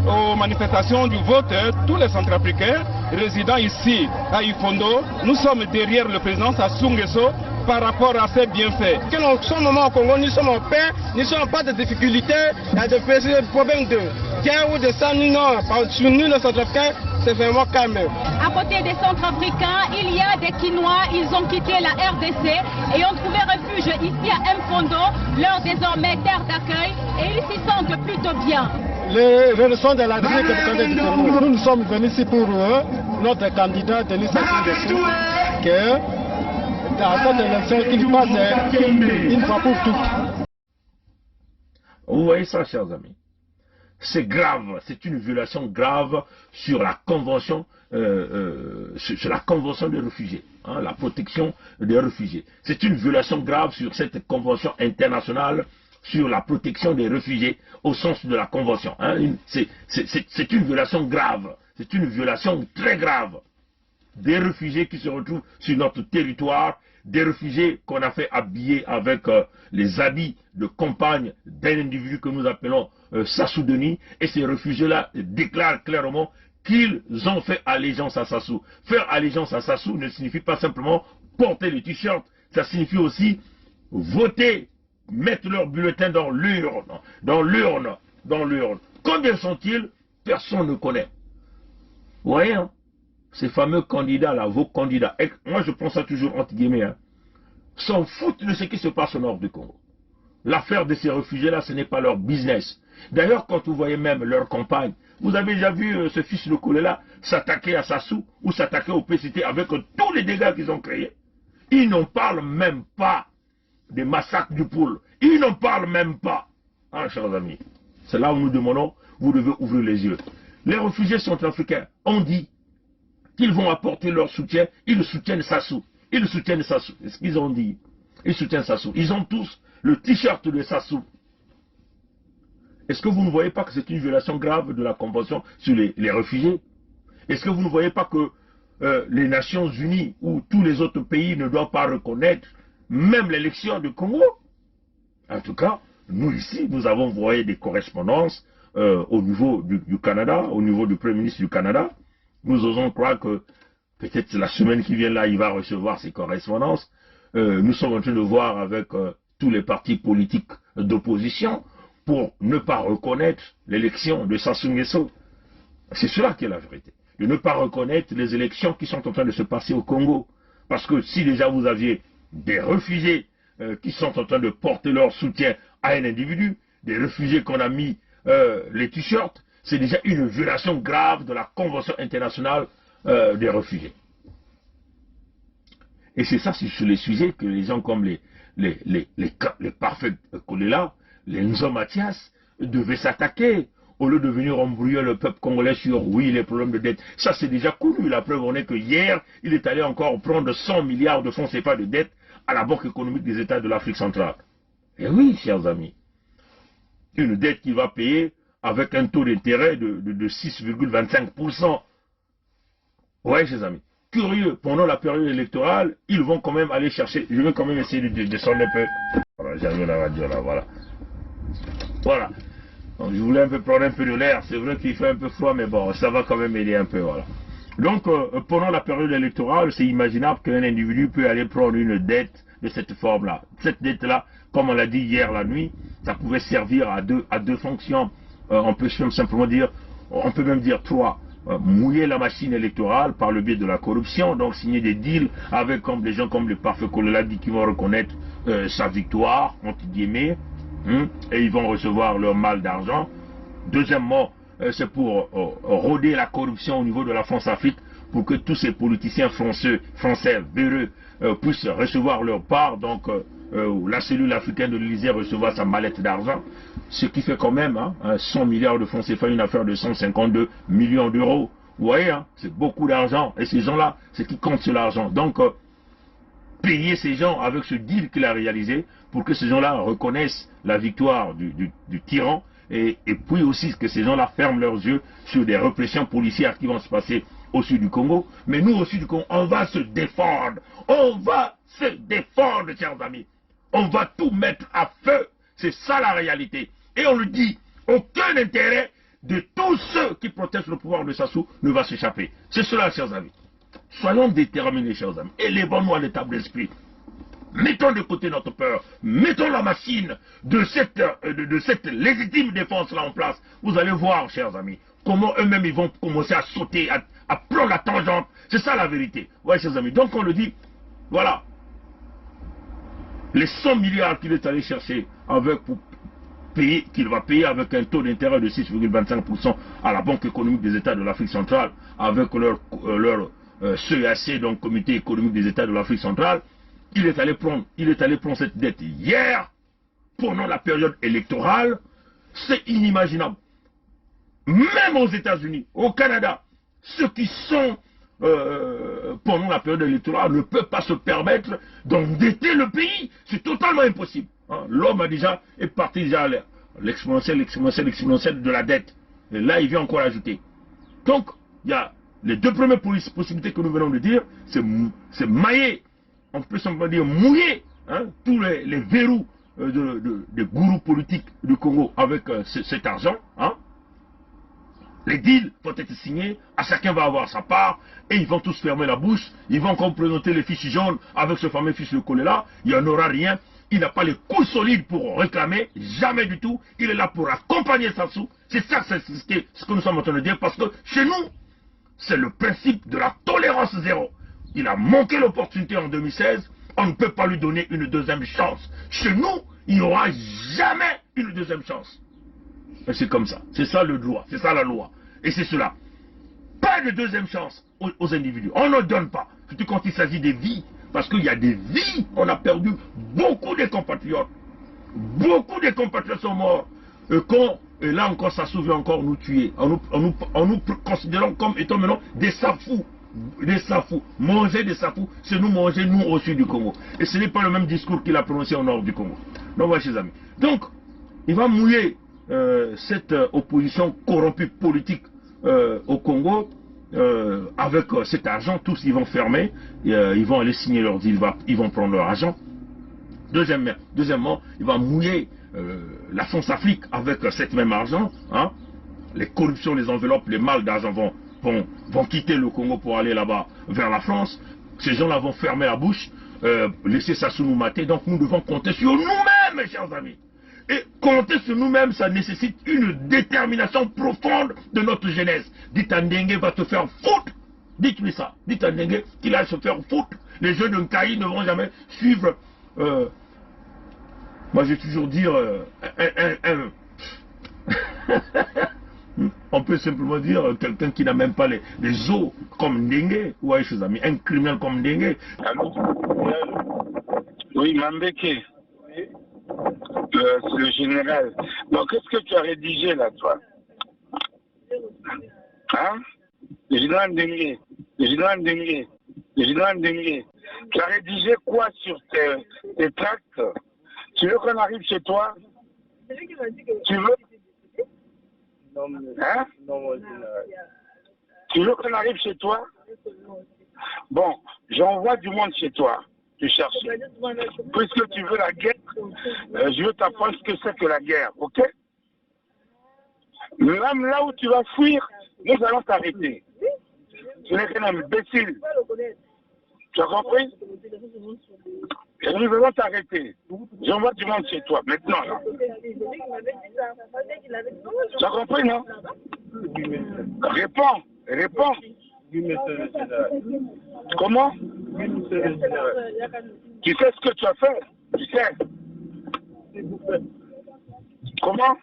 aux manifestations du vote, tous les Centrafricains résidant ici à Ifondo, nous sommes derrière le président Sassou Nguesso par rapport à ses bienfaits. En ce moment au Congo, nous sommes en paix, nous n'avons pas de difficultés, il y a des problèmes de guerre ou de sang, non, sur nous les Centrafricains, c'est vraiment calme. À côté des Centrafricains, il y a des Quinois, ils ont quitté la RDC et ont trouvé refuge ici à Mfondo, leur désormais terre d'accueil, et ils s'y sentent plutôt bien. Les relations de la République du Congo, nous sommes venus ici pour notre candidat Denis Sassou Nguesso, que dans cette élection qu'il passe une fois pour toutes. Vous voyez ça, chers amis? C'est grave, c'est une violation grave sur la convention, sur la convention des réfugiés, hein, la protection des réfugiés. C'est une violation grave sur cette convention internationale sur la protection des réfugiés au sens de la convention. Hein. C'est une violation grave, c'est une violation très grave des réfugiés qui se retrouvent sur notre territoire, des réfugiés qu'on a fait habiller avec les habits de compagne d'un individu que nous appelons Sassou Denis, et ces réfugiés-là déclarent clairement qu'ils ont fait allégeance à Sassou. Faire allégeance à Sassou ne signifie pas simplement porter le t-shirt, ça signifie aussi voter, mettre leur bulletin dans l'urne, dans l'urne. Combien sont-ils? Personne ne connaît. Vous voyez, hein? Ces fameux candidats-là, vos candidats, et moi je prends ça toujours entre guillemets, hein, s'en foutent de ce qui se passe au nord du Congo. L'affaire de ces réfugiés-là, ce n'est pas leur business. D'ailleurs, quand vous voyez même leur campagne, vous avez déjà vu ce fils de Kolela s'attaquer à Sassou ou s'attaquer au PCT avec tous les dégâts qu'ils ont créés. Ils n'en parlent même pas des massacres du Poule. Ils n'en parlent même pas. Hein, chers amis, c'est là où nous demandons, vous devez ouvrir les yeux. Les réfugiés centrafricains ont dit qu'ils vont apporter leur soutien, ils soutiennent Sassou. Ils soutiennent Sassou. C'est ce qu'ils ont dit. Ils soutiennent Sassou. Ils ont tous le t-shirt de Sassou. Est-ce que vous ne voyez pas que c'est une violation grave de la Convention sur les réfugiés? Est-ce que vous ne voyez pas que les Nations Unies ou tous les autres pays ne doivent pas reconnaître même l'élection du Congo? En tout cas, nous ici, nous avons envoyé des correspondances au niveau du Canada, au niveau du Premier ministre du Canada. Nous osons croire que peut-être la semaine qui vient là, il va recevoir ces correspondances. Nous sommes en train de voir avec tous les partis politiques d'opposition pour ne pas reconnaître l'élection de Sassou Nguesso. C'est cela qui est la vérité. De ne pas reconnaître les élections qui sont en train de se passer au Congo. Parce que si déjà vous aviez des réfugiés qui sont en train de porter leur soutien à un individu, des réfugiés qu'on a mis les t-shirts, c'est déjà une violation grave de la Convention internationale des réfugiés. Et c'est ça, c'est sur les sujets que les gens comme les parfaits Kolela, les Nzo Mathias, devaient s'attaquer, au lieu de venir embrouiller le peuple congolais sur, oui, les problèmes de dette. Ça, c'est déjà connu. La preuve en est que hier, il est allé encore prendre 100 milliards de fonds CFA de dette à la Banque économique des États de l'Afrique centrale. Et oui, chers amis, une dette qui va payer avec un taux d'intérêt de 6,25%. Ouais, chers amis. Curieux, pendant la période électorale, ils vont quand même aller chercher. Je vais quand même essayer de descendre un peu. Voilà, j'ai la radio là, voilà. Voilà. Donc, je voulais un peu prendre un peu de l'air. C'est vrai qu'il fait un peu froid, mais bon, ça va quand même aider un peu, voilà. Donc, pendant la période électorale, c'est imaginable qu'un individu peut aller prendre une dette de cette forme-là. Cette dette-là, comme on l'a dit hier la nuit, ça pouvait servir à deux fonctions. On peut simplement dire, on peut même dire trois. Mouiller la machine électorale par le biais de la corruption, donc signer des deals avec des gens comme le parfait Kolela dit qui vont reconnaître sa victoire, entre guillemets, et ils vont recevoir leur mal d'argent. Deuxièmement, c'est pour rôder la corruption au niveau de la France-Afrique, pour que tous ces politiciens français véreux puissent recevoir leur part, donc la cellule africaine de l'Élysée recevoir sa mallette d'argent, ce qui fait quand même 100 milliards de francs CFA, une affaire de 152 millions d'euros. Vous voyez, hein, c'est beaucoup d'argent. Et ces gens-là, c'est qui compte sur l'argent. Donc, payer ces gens avec ce deal qu'il a réalisé pour que ces gens-là reconnaissent la victoire du tyran et puis aussi que ces gens-là ferment leurs yeux sur des répressions policières qui vont se passer au sud du Congo. Mais nous, au sud du Congo, on va se défendre. On va se défendre, chers amis. On va tout mettre à feu. C'est ça la réalité. Et on le dit, aucun intérêt de tous ceux qui protestent le pouvoir de Sassou ne va s'échapper. C'est cela, chers amis. Soyons déterminés, chers amis. Élevons-nous à l'état d'esprit. Mettons de côté notre peur. Mettons la machine de cette légitime défense-là en place. Vous allez voir, chers amis, comment eux-mêmes ils vont commencer à sauter, à prendre la tangente. C'est ça la vérité. Ouais, chers amis. Donc on le dit, voilà. Les 100 milliards qu'il est allé chercher avec pour payer, qu'il va payer avec un taux d'intérêt de 6,25% à la Banque économique des États de l'Afrique centrale, avec leur CEAC, donc Comité économique des États de l'Afrique centrale, il est allé prendre cette dette hier, pendant la période électorale. C'est inimaginable. Même aux États-Unis, au Canada, ceux qui sont pendant la période électorale ne peuvent pas se permettre d'endetter le pays. C'est totalement impossible. Hein. L'homme est parti déjà à l'exponentielle de la dette. Et là, il vient encore ajouter. Donc, il y a les deux premières possibilités que nous venons de dire, c'est mailler, on peut simplement dire mouiller, hein, tous les verrous des gourous politiques du Congo avec cet argent. Hein. Les deals vont être signés, à chacun va avoir sa part, et ils vont tous fermer la bouche, ils vont encore présenter les fiches jaunes avec ce fameux fiche de collet-là, il n'y en aura rien, il n'a pas les coups solides pour réclamer, jamais du tout, il est là pour accompagner Sassou, c'est ça ce que nous sommes en train de dire, parce que chez nous, c'est le principe de la tolérance zéro. Il a manqué l'opportunité en 2016, on ne peut pas lui donner une deuxième chance. Chez nous, il n'y aura jamais une deuxième chance. C'est comme ça, c'est ça le droit, c'est ça la loi. Et c'est cela. Pas de deuxième chance aux individus. On ne donne pas. Surtout quand il s'agit des vies. Parce qu'il y a des vies. On a perdu beaucoup de compatriotes. Beaucoup de compatriotes sont morts. Et là encore, ça souvient encore nous tuer. En nous considérant comme étant maintenant des safous. Des safous. Manger des safous, c'est nous manger, nous au sud du Congo. Et ce n'est pas le même discours qu'il a prononcé au nord du Congo. Donc voilà, chers amis. Donc, il va mouiller cette opposition corrompue politique au Congo, avec cet argent, tous ils vont fermer, ils vont aller signer leur deal, ils vont prendre leur argent. Deuxièmement, il va mouiller la France-Afrique avec cet même argent. Hein. Les corruptions, les enveloppes, les mâles d'argent vont quitter le Congo pour aller là-bas vers la France. Ces gens-là vont fermer la bouche, laisser Sassou nous mater. Donc nous devons compter sur nous-mêmes, mes chers amis. Et compter sur nous-mêmes, ça nécessite une détermination profonde de notre jeunesse. Dites à Ndengue va te faire foutre. Dites-lui ça. Dites à Ndengue qu'il aille se faire foutre. Les jeunes de Nkaï ne vont jamais suivre. Moi, je vais toujours dire on peut simplement dire quelqu'un qui n'a même pas les os comme Ndengue. Ouais, chers amis, un criminel comme Ndengue. Oui, Mambeke. C'est le général. Donc, qu'est-ce que tu as rédigé là, toi? Hein? Le général Ndengue. Le général Ndengue. Le général Ndengue. Tu as rédigé quoi sur tes tracts? Tu veux qu'on arrive chez toi? Tu veux? Hein? Tu veux qu'on arrive chez toi? Bon, j'envoie du monde chez toi. Tu cherches. Puisque tu veux la guerre, je veux t'apprendre ce que c'est que la guerre, ok? Même là où tu vas fuir, nous allons t'arrêter. Tu n'es qu'un imbécile. Tu as compris? Et nous allons t'arrêter. J'envoie du monde chez toi, maintenant là. Tu as compris, non? Réponds, réponds. Comment? Tu sais ce que tu as fait? Tu sais? Comment?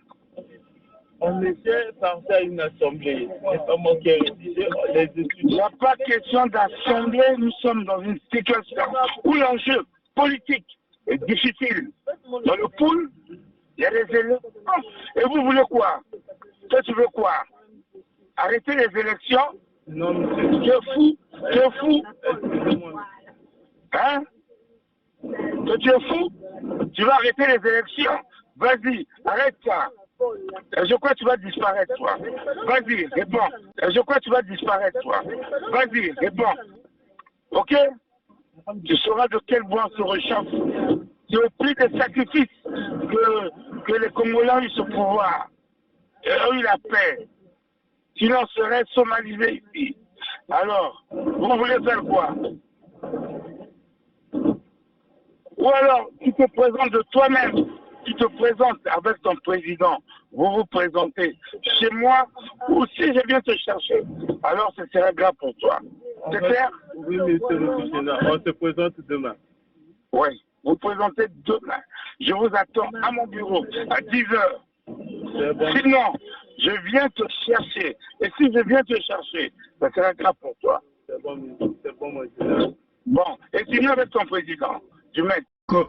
On essaie de passer à une assemblée. C'est pas moi qui ai rédigé les études. Il n'y a pas question d'assemblée. Nous sommes dans une situation où l'enjeu politique est difficile. Dans le pool, il y a des élections. Et vous voulez quoi? Toi, tu veux quoi? Arrêter les élections Non, monsieur. Tu es fou? Tu es fou? Hein? Que tu es fou? Tu vas arrêter les élections? Vas-y, arrête ça. Je crois que tu vas disparaître, toi. Vas-y, réponds. Je crois que tu vas disparaître, toi. Vas-y, réponds. Ok? Tu sauras de quel bois se rechauffe. C'est le prix des sacrifices que les Congolais ont eu ce pouvoir. Et ont eu la paix. Sinon, on serait somalisé ici. Alors, vous voulez faire quoi? Ou alors, tu te présentes de toi-même. Tu te présentes avec ton président. Vous vous présentez chez moi, ou si je viens te chercher, alors ce serait grave pour toi. C'est clair? Oui, monsieur le président, on se présente demain. Oui, vous présentez demain. Je vous attends à mon bureau à 10h. Bon. Sinon, je viens te chercher. Et si je viens te chercher, ça sera grave pour toi. C'est bon, monsieur. Bon, et tu viens avec ton président. Tu mets. Que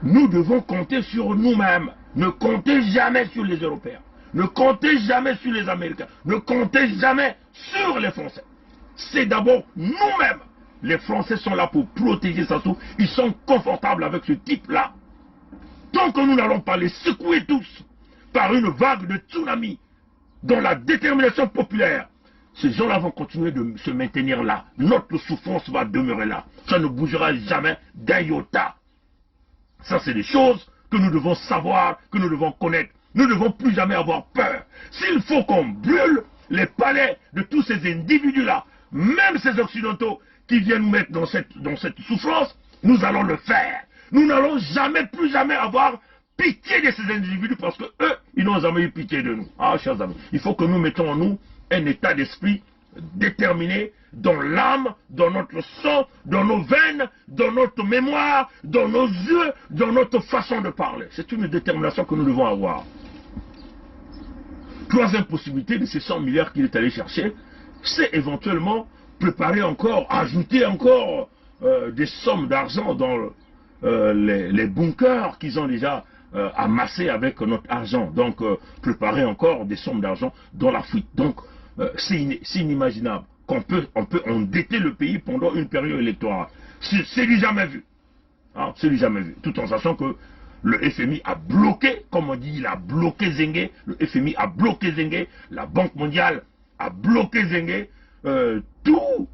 nous devons compter sur nous-mêmes. Ne comptez jamais sur les Européens. Ne comptez jamais sur les Américains. Ne comptez jamais sur les Français. C'est d'abord nous-mêmes. Les Français sont là pour protéger Sassou. Ils sont confortables avec ce type-là. Tant que nous n'allons pas les secouer tous par une vague de tsunami dans la détermination populaire, ces gens-là vont continuer de se maintenir là. Notre souffrance va demeurer là. Ça ne bougera jamais d'un iota. Ça, c'est des choses que nous devons savoir, que nous devons connaître. Nous ne devons plus jamais avoir peur. S'il faut qu'on brûle les palais de tous ces individus-là, même ces Occidentaux qui viennent nous mettre dans cette souffrance, nous allons le faire. Nous n'allons jamais, plus jamais avoir pitié de ces individus parce que eux, ils n'ont jamais eu pitié de nous. Ah, chers amis, il faut que nous mettons en nous un état d'esprit déterminé dans l'âme, dans notre sang, dans nos veines, dans notre mémoire, dans nos yeux, dans notre façon de parler. C'est une détermination que nous devons avoir. Troisième possibilité de ces 100 milliards qu'il est allé chercher, c'est éventuellement préparer encore, ajouter encore des sommes d'argent dans les bunkers qu'ils ont déjà amassés avec notre argent. Donc, préparer encore des sommes d'argent dans la fuite. Donc, c'est inimaginable qu'on peut endetter le pays pendant une période électorale. C'est du jamais vu. Hein, c'est du jamais vu. Tout en sachant que le FMI a bloqué, comme on dit, il a bloqué Zengue. Le FMI a bloqué Zengue. La Banque mondiale a bloqué Zengue. Tous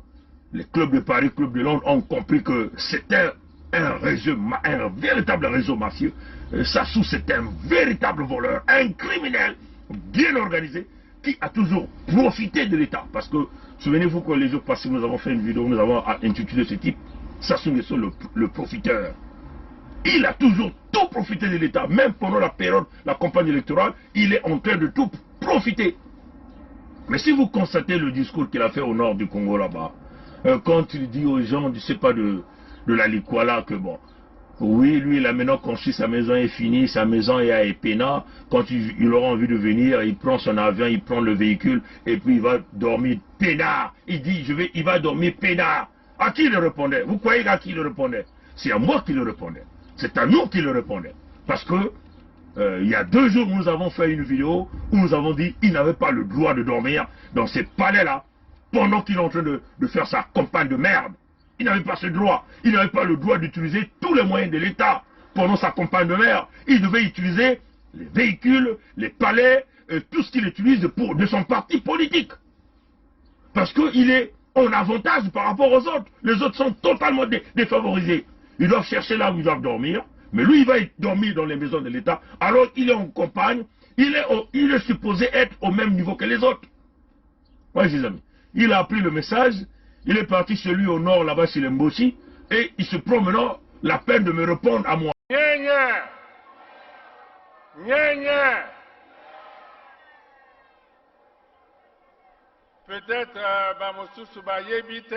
les clubs de Paris, clubs de Londres ont compris que c'était un véritable réseau mafieux. Sassou, c'est un véritable voleur, un criminel bien organisé qui a toujours profité de l'État. Parce que, souvenez-vous que les jours passés, nous avons fait une vidéo, nous avons intitulé ce type Sassou Nguesso, le profiteur. Il a toujours tout profité de l'État, même pendant la période, la campagne électorale, il est en train de tout profiter. Mais si vous constatez le discours qu'il a fait au nord du Congo là-bas, quand il dit aux gens, je ne sais pas, de la Likwala, que bon, oui, lui, il a maintenant construit sa maison, est finie, sa maison est à Epena. Quand il aura envie de venir, il prend son avion, il prend le véhicule, et puis il va dormir peinard. Il dit, il va dormir peinard. À qui il répondait? Vous croyez à qui il répondait? C'est à moi qu'il le répondait. C'est à nous qu'il le répondait. Parce que, il y a 2 jours, nous avons fait une vidéo où nous avons dit qu'il n'avait pas le droit de dormir dans ces palais-là, pendant qu'il est en train de faire sa campagne de merde. Il n'avait pas ce droit. Il n'avait pas le droit d'utiliser tous les moyens de l'État pendant sa campagne de merde. Il devait utiliser les véhicules, les palais, tout ce qu'il utilise de son parti politique. Parce qu'il est en avantage par rapport aux autres. Les autres sont totalement défavorisés. Ils doivent chercher là où ils doivent dormir. Mais lui, il va dormir dans les maisons de l'État. Alors qu'il est en campagne. Il est supposé être au même niveau que les autres. Oui, mes amis. Il a appris le message. Il est parti chez lui au nord, là-bas, chez les Mboshi, et il se prend maintenant la peine de me répondre à moi. Peut-être, Bamousou Bayebite,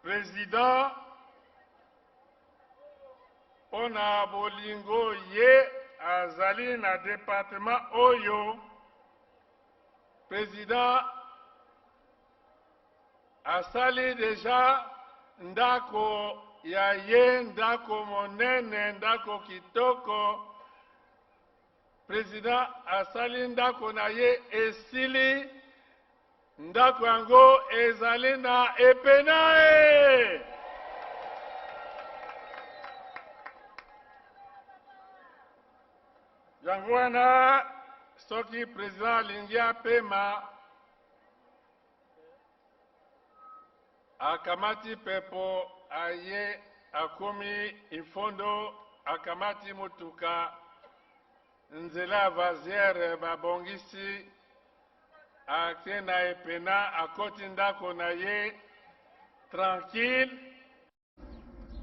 président, on a bolingo ye, azali na département Oyo, président, asali deja ndako ya ye, ndako monene, ndako kitoko. président asali ndako na ye esili ndako yango ezali na epena e. yango wana soki président alingi apema akamati pepo aye akomi ifondo akamati mutuka nzela vaziere babongisi ake na epena akoti ndako na ye tranquille.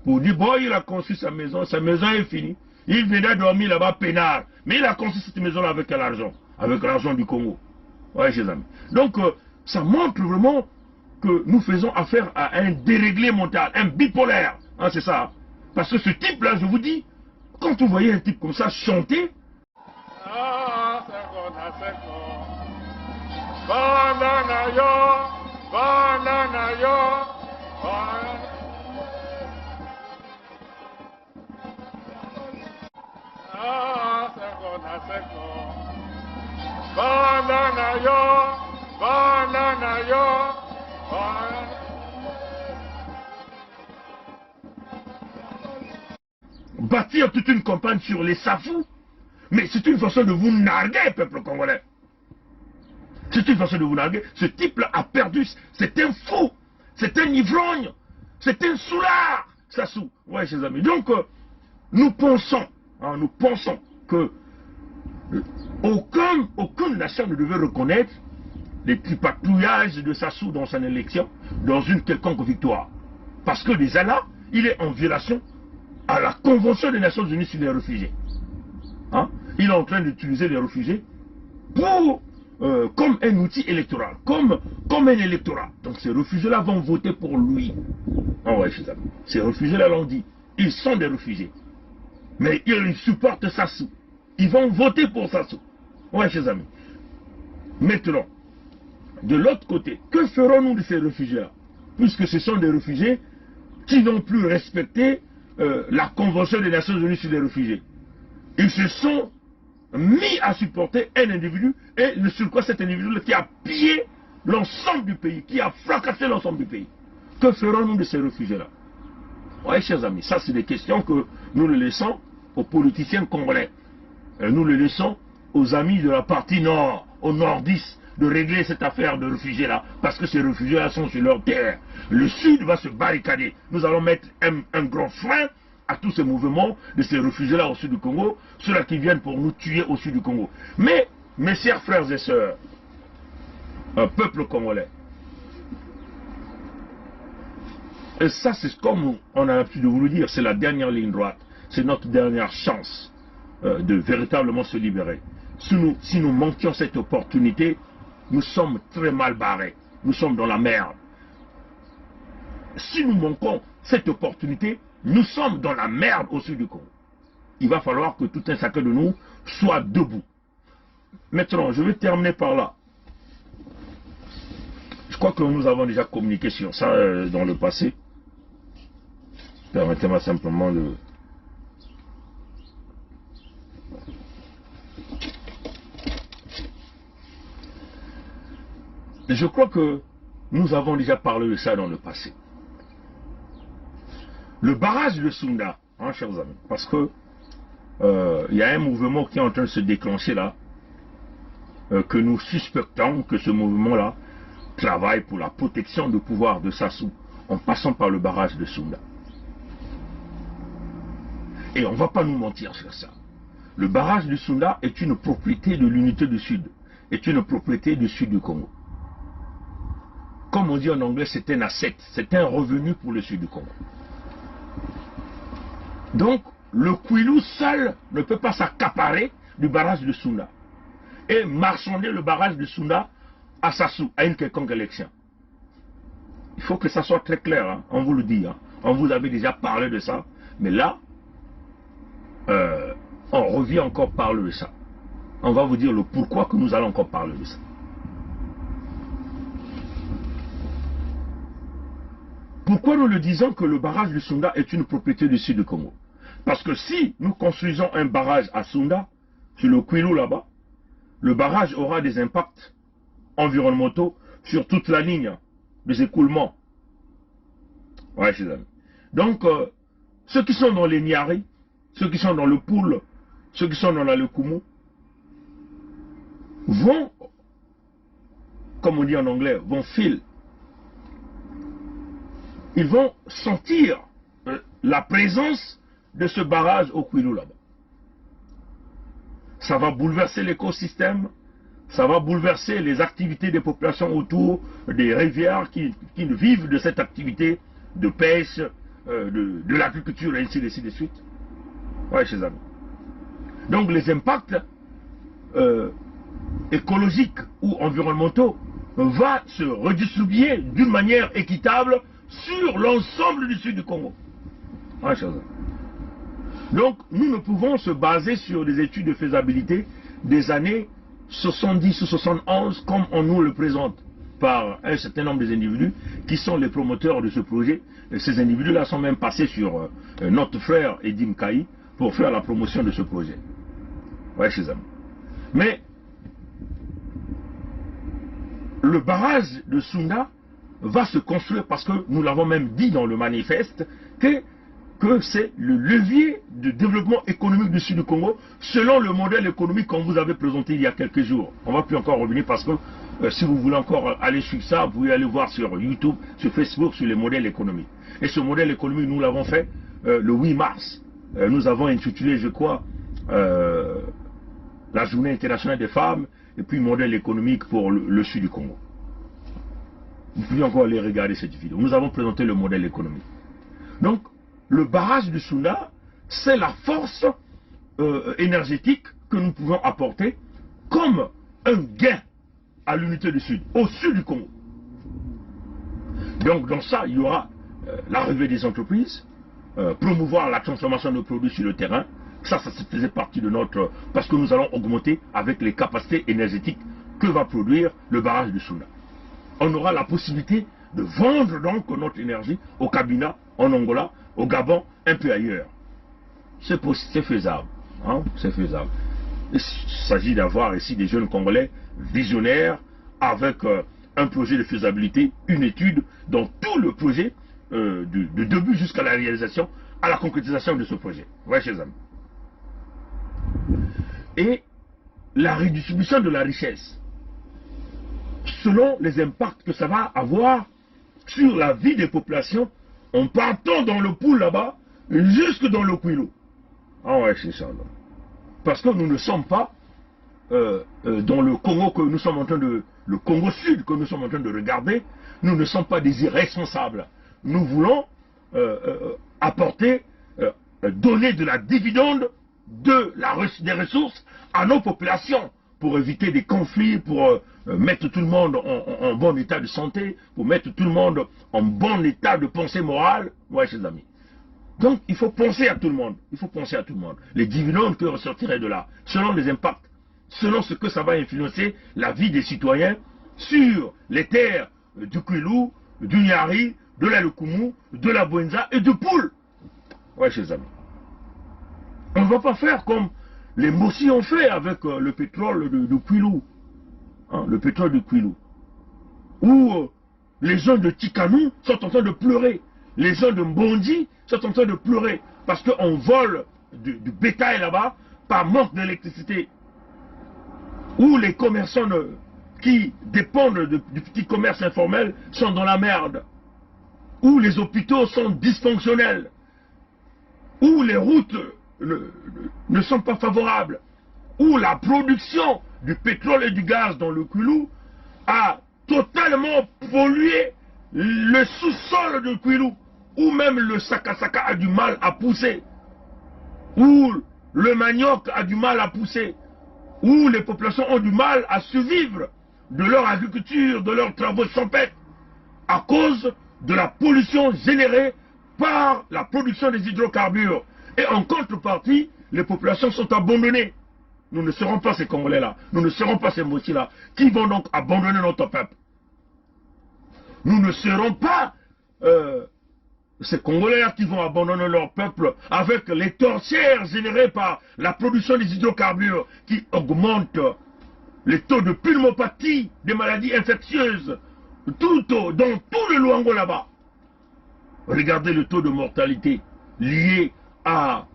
Pour dire bon, il a construit sa maison est finie. Il venait dormir là-bas peinard. Mais il a construit cette maison-là avec l'argent. Avec l'argent du Congo. Ouais, chers amis. Donc, ça montre vraiment que nous faisons affaire à un déréglé mental, un bipolaire. Hein, c'est ça. Parce que ce type-là, je vous dis, quand vous voyez un type comme ça chanter... Ah, banana yo, banana yo, banana. Ah, banana yo, banana yo, banana. Bâtir toute une campagne sur les safous, mais c'est une façon de vous narguer, peuple congolais. C'est une façon de vous narguer. Ce type-là a perdu, c'est un fou, c'est un ivrogne, c'est un soulard, Sassou. Ouais, chers amis. Donc, nous pensons que aucune nation ne devait reconnaître les tripatouillages de Sassou dans son élection, dans une quelconque victoire. Parce que déjà là, il est en violation à la Convention des Nations Unies sur les réfugiés. Hein? Il est en train d'utiliser les réfugiés pour, comme un outil électoral, comme un électorat. Donc ces réfugiés-là vont voter pour lui. Ah ouais, chers amis. Ces réfugiés-là l'ont dit. Ils sont des réfugiés. Mais ils supportent Sassou. Ils vont voter pour Sassou. Ouais, chers amis. Maintenant, de l'autre côté, que ferons-nous de ces réfugiés-là? Puisque ce sont des réfugiés qui n'ont plus respecté la Convention des Nations Unies sur les réfugiés. Ils se sont mis à supporter un individu, et sur quoi cet individu qui a pillé l'ensemble du pays, qui a fracassé l'ensemble du pays. Que ferons-nous de ces réfugiés-là? Oui, chers amis, ça c'est des questions que nous le laissons aux politiciens congolais. Et nous le laissons aux amis de la partie nord, aux nordistes, de régler cette affaire de réfugiés-là, parce que ces réfugiés-là sont sur leur terre. Le sud va se barricader. Nous allons mettre un grand frein à tous ces mouvements de ces réfugiés-là au sud du Congo, ceux-là qui viennent pour nous tuer au sud du Congo. Mais, mes chers frères et sœurs, un peuple congolais, et ça c'est comme on a l'habitude de vous le dire, c'est la dernière ligne droite, c'est notre dernière chance de véritablement se libérer. Si nous manquions cette opportunité, nous sommes très mal barrés, nous sommes dans la merde. Si nous manquons cette opportunité, nous sommes dans la merde au sud du Congo. Il va falloir que tout un chacun de nous soit debout. Maintenant, je vais terminer par là. Je crois que nous avons déjà communiqué sur ça dans le passé. Permettez-moi simplement de... Je crois que nous avons déjà parlé de ça dans le passé. Le barrage de Sounda, hein, chers amis, parce que il y a un mouvement qui est en train de se déclencher là, que nous suspectons que ce mouvement-là travaille pour la protection du pouvoir de Sassou, en passant par le barrage de Sounda. Et on ne va pas nous mentir sur ça. Le barrage de Sounda est une propriété de l'unité du Sud, est une propriété du Sud du Congo. Comme on dit en anglais, c'est un asset, c'est un revenu pour le Sud du Congo. Donc, le Kwilu seul ne peut pas s'accaparer du barrage de Sounda et marchander le barrage de Sounda à Sassou, à une quelconque élection. Il faut que ça soit très clair, hein, on vous le dit. Hein. On vous avait déjà parlé de ça, mais là, on revient encore parler de ça. On va vous dire le pourquoi que nous allons encore parler de ça. Pourquoi nous le disons que le barrage de Sounda est une propriété du Sud du Congo? Parce que si nous construisons un barrage à Sounda, sur le Kwilu là-bas, le barrage aura des impacts environnementaux sur toute la ligne des écoulements. Ouais, chers amis. Donc, ceux qui sont dans les Niari, ceux qui sont dans le Poul, ceux qui sont dans la Lekumu, vont, comme on dit en anglais, vont feel. Ils vont sentir la présence de ce barrage au Kwilu là-bas. Ça va bouleverser l'écosystème, ça va bouleverser les activités des populations autour des rivières qui vivent de cette activité de pêche, de l'agriculture et ainsi de suite. Ouais, chers amis. Donc les impacts écologiques ou environnementaux vont se redistribuer d'une manière équitable sur l'ensemble du sud du Congo. Ouais, chers amis. Donc, nous ne pouvons se baser sur des études de faisabilité des années 70 ou 71 comme on nous le présente par un certain nombre d'individus qui sont les promoteurs de ce projet. Et ces individus-là sont même passés sur notre frère Edim Kaï pour faire la promotion de ce projet. Ouais, chers amis. Mais le barrage de Sunda va se construire parce que nous l'avons même dit dans le manifeste que c'est le levier de développement économique du sud du Congo selon le modèle économique qu'on vous avait présenté il y a quelques jours. On ne va plus encore revenir parce que si vous voulez encore aller sur ça, vous pouvez aller voir sur YouTube, sur Facebook, sur les modèles économiques. Et ce modèle économique, nous l'avons fait le 8 mars. Nous avons intitulé, je crois, la Journée internationale des femmes et puis modèle économique pour le sud du Congo. Vous pouvez encore aller regarder cette vidéo. Nous avons présenté le modèle économique. Donc, le barrage de Sunda, c'est la force énergétique que nous pouvons apporter comme un gain à l'unité du Sud, au sud du Congo. Donc dans ça, il y aura l'arrivée des entreprises, promouvoir la transformation de produits sur le terrain. Ça faisait partie de notre... Parce que nous allons augmenter avec les capacités énergétiques que va produire le barrage de Sunda. On aura la possibilité de vendre donc notre énergie au Kabila, en Angola, au Gabon, un peu ailleurs. C'est faisable. Hein? C'est faisable. Il s'agit d'avoir ici des jeunes Congolais visionnaires avec un projet de faisabilité, une étude dans tout le projet, du début jusqu'à la réalisation, à la concrétisation de ce projet. Ouais, chers amis. Et la redistribution de la richesse, selon les impacts que ça va avoir sur la vie des populations, en partant dans le Poul là-bas, jusque dans le Kwilu. Ah ouais, c'est ça. Là. Parce que nous ne sommes pas dans le Congo que nous sommes en train de... Le Congo Sud que nous sommes en train de regarder, nous ne sommes pas des irresponsables. Nous voulons apporter, donner de la dividende des ressources à nos populations pour éviter des conflits, pour mettre tout le monde en bon état de santé, pour mettre tout le monde en bon état de pensée morale. Ouais, chers amis. Donc, il faut penser à tout le monde. Il faut penser à tout le monde. Les dividendes que ressortiraient de là, selon les impacts, selon ce que ça va influencer la vie des citoyens sur les terres du Kwilu, du Niari, de la Lekumu, de la Bwenza et du Poul. Ouais, chers amis. On ne va pas faire comme les Mossi ont fait avec le pétrole de Kwilu. Hein, le pétrole du Kwilu. Où les gens de Tikanou sont en train de pleurer. Les gens de Mbondi sont en train de pleurer. Parce qu'on vole du bétail là-bas par manque d'électricité. Où les commerçants qui dépendent du petit commerce informel sont dans la merde. Où les hôpitaux sont dysfonctionnels. Où les routes ne sont pas favorables, où la production du pétrole et du gaz dans le Kwilu a totalement pollué le sous-sol du Kwilu, où même le sakasaka a du mal à pousser, où le manioc a du mal à pousser, où les populations ont du mal à survivre de leur agriculture, de leurs travaux champêtres, à cause de la pollution générée par la production des hydrocarbures. Et en contrepartie, les populations sont abandonnées. Nous ne serons pas ces Congolais-là, nous ne serons pas ces Mossi-là, qui vont donc abandonner notre peuple. Nous ne serons pas ces Congolais-là qui vont abandonner leur peuple avec les torchères générées par la production des hydrocarbures qui augmentent les taux de pulmopathie, des maladies infectieuses, dans tout le Luango là-bas. Regardez le taux de mortalité lié à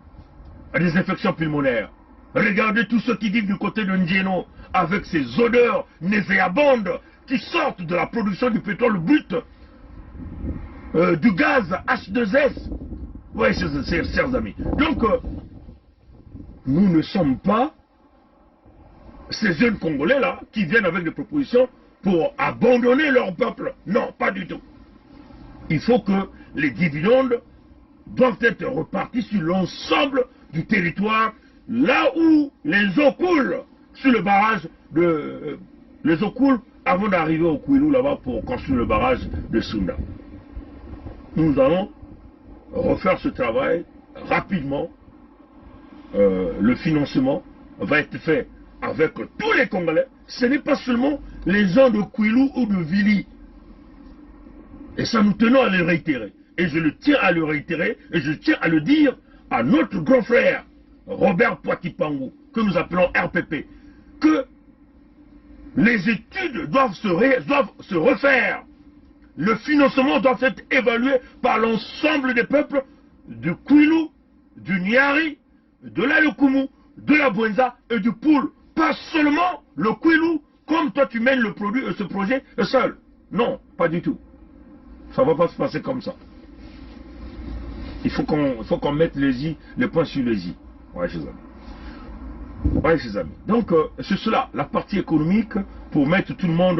des infections pulmonaires. Regardez tous ceux qui vivent du côté de Ndieno avec ces odeurs nauséabondes qui sortent de la production du pétrole brut, du gaz H2S. Oui, chers amis. Donc, nous ne sommes pas ces jeunes Congolais-là qui viennent avec des propositions pour abandonner leur peuple. Non, pas du tout. Il faut que les dividendes doivent être repartis sur l'ensemble du territoire, là où les eaux coulent, sur le barrage de... les eaux coulent avant d'arriver au Kouilou là-bas pour construire le barrage de Sunda. Nous allons refaire ce travail rapidement. Le financement va être fait avec tous les Congolais. Ce n'est pas seulement les gens de Kouilou ou de Vili. Et ça, nous tenons à le réitérer. Et je le tiens à le réitérer, et je tiens à le dire à notre grand frère, Robert Poitipangu, que nous appelons RPP, que les études doivent se refaire. Le financement doit être évalué par l'ensemble des peuples du Kouilou, du Niari, de la Lukumu, de la Bwenza et du Poul. Pas seulement le Kouilou, comme toi tu mènes ce projet seul. Non, pas du tout. Ça ne va pas se passer comme ça. Il faut qu'on mette les points sur les i. Ouais, chers amis. Ouais, chers amis. Donc, c'est cela, la partie économique, pour mettre tout le monde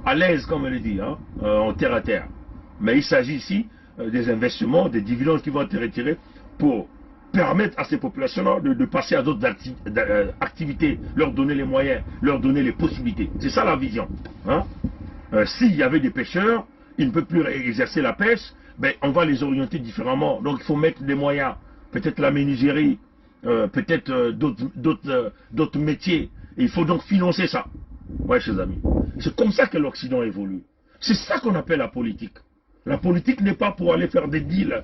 à l'aise, comme elle dit, hein, en terre à terre. Mais il s'agit ici des investissements, des dividendes qui vont être retirés pour permettre à ces populations-là de passer à d'autres activités, leur donner les moyens, leur donner les possibilités. C'est ça la vision. Hein. S'il y avait des pêcheurs, ils ne peuvent plus exercer la pêche, ben, on va les orienter différemment. Donc il faut mettre des moyens, peut-être la menuiserie, peut-être d'autres métiers. Et il faut donc financer ça. Ouais, chers amis. C'est comme ça que l'Occident évolue. C'est ça qu'on appelle la politique. La politique n'est pas pour aller faire des deals,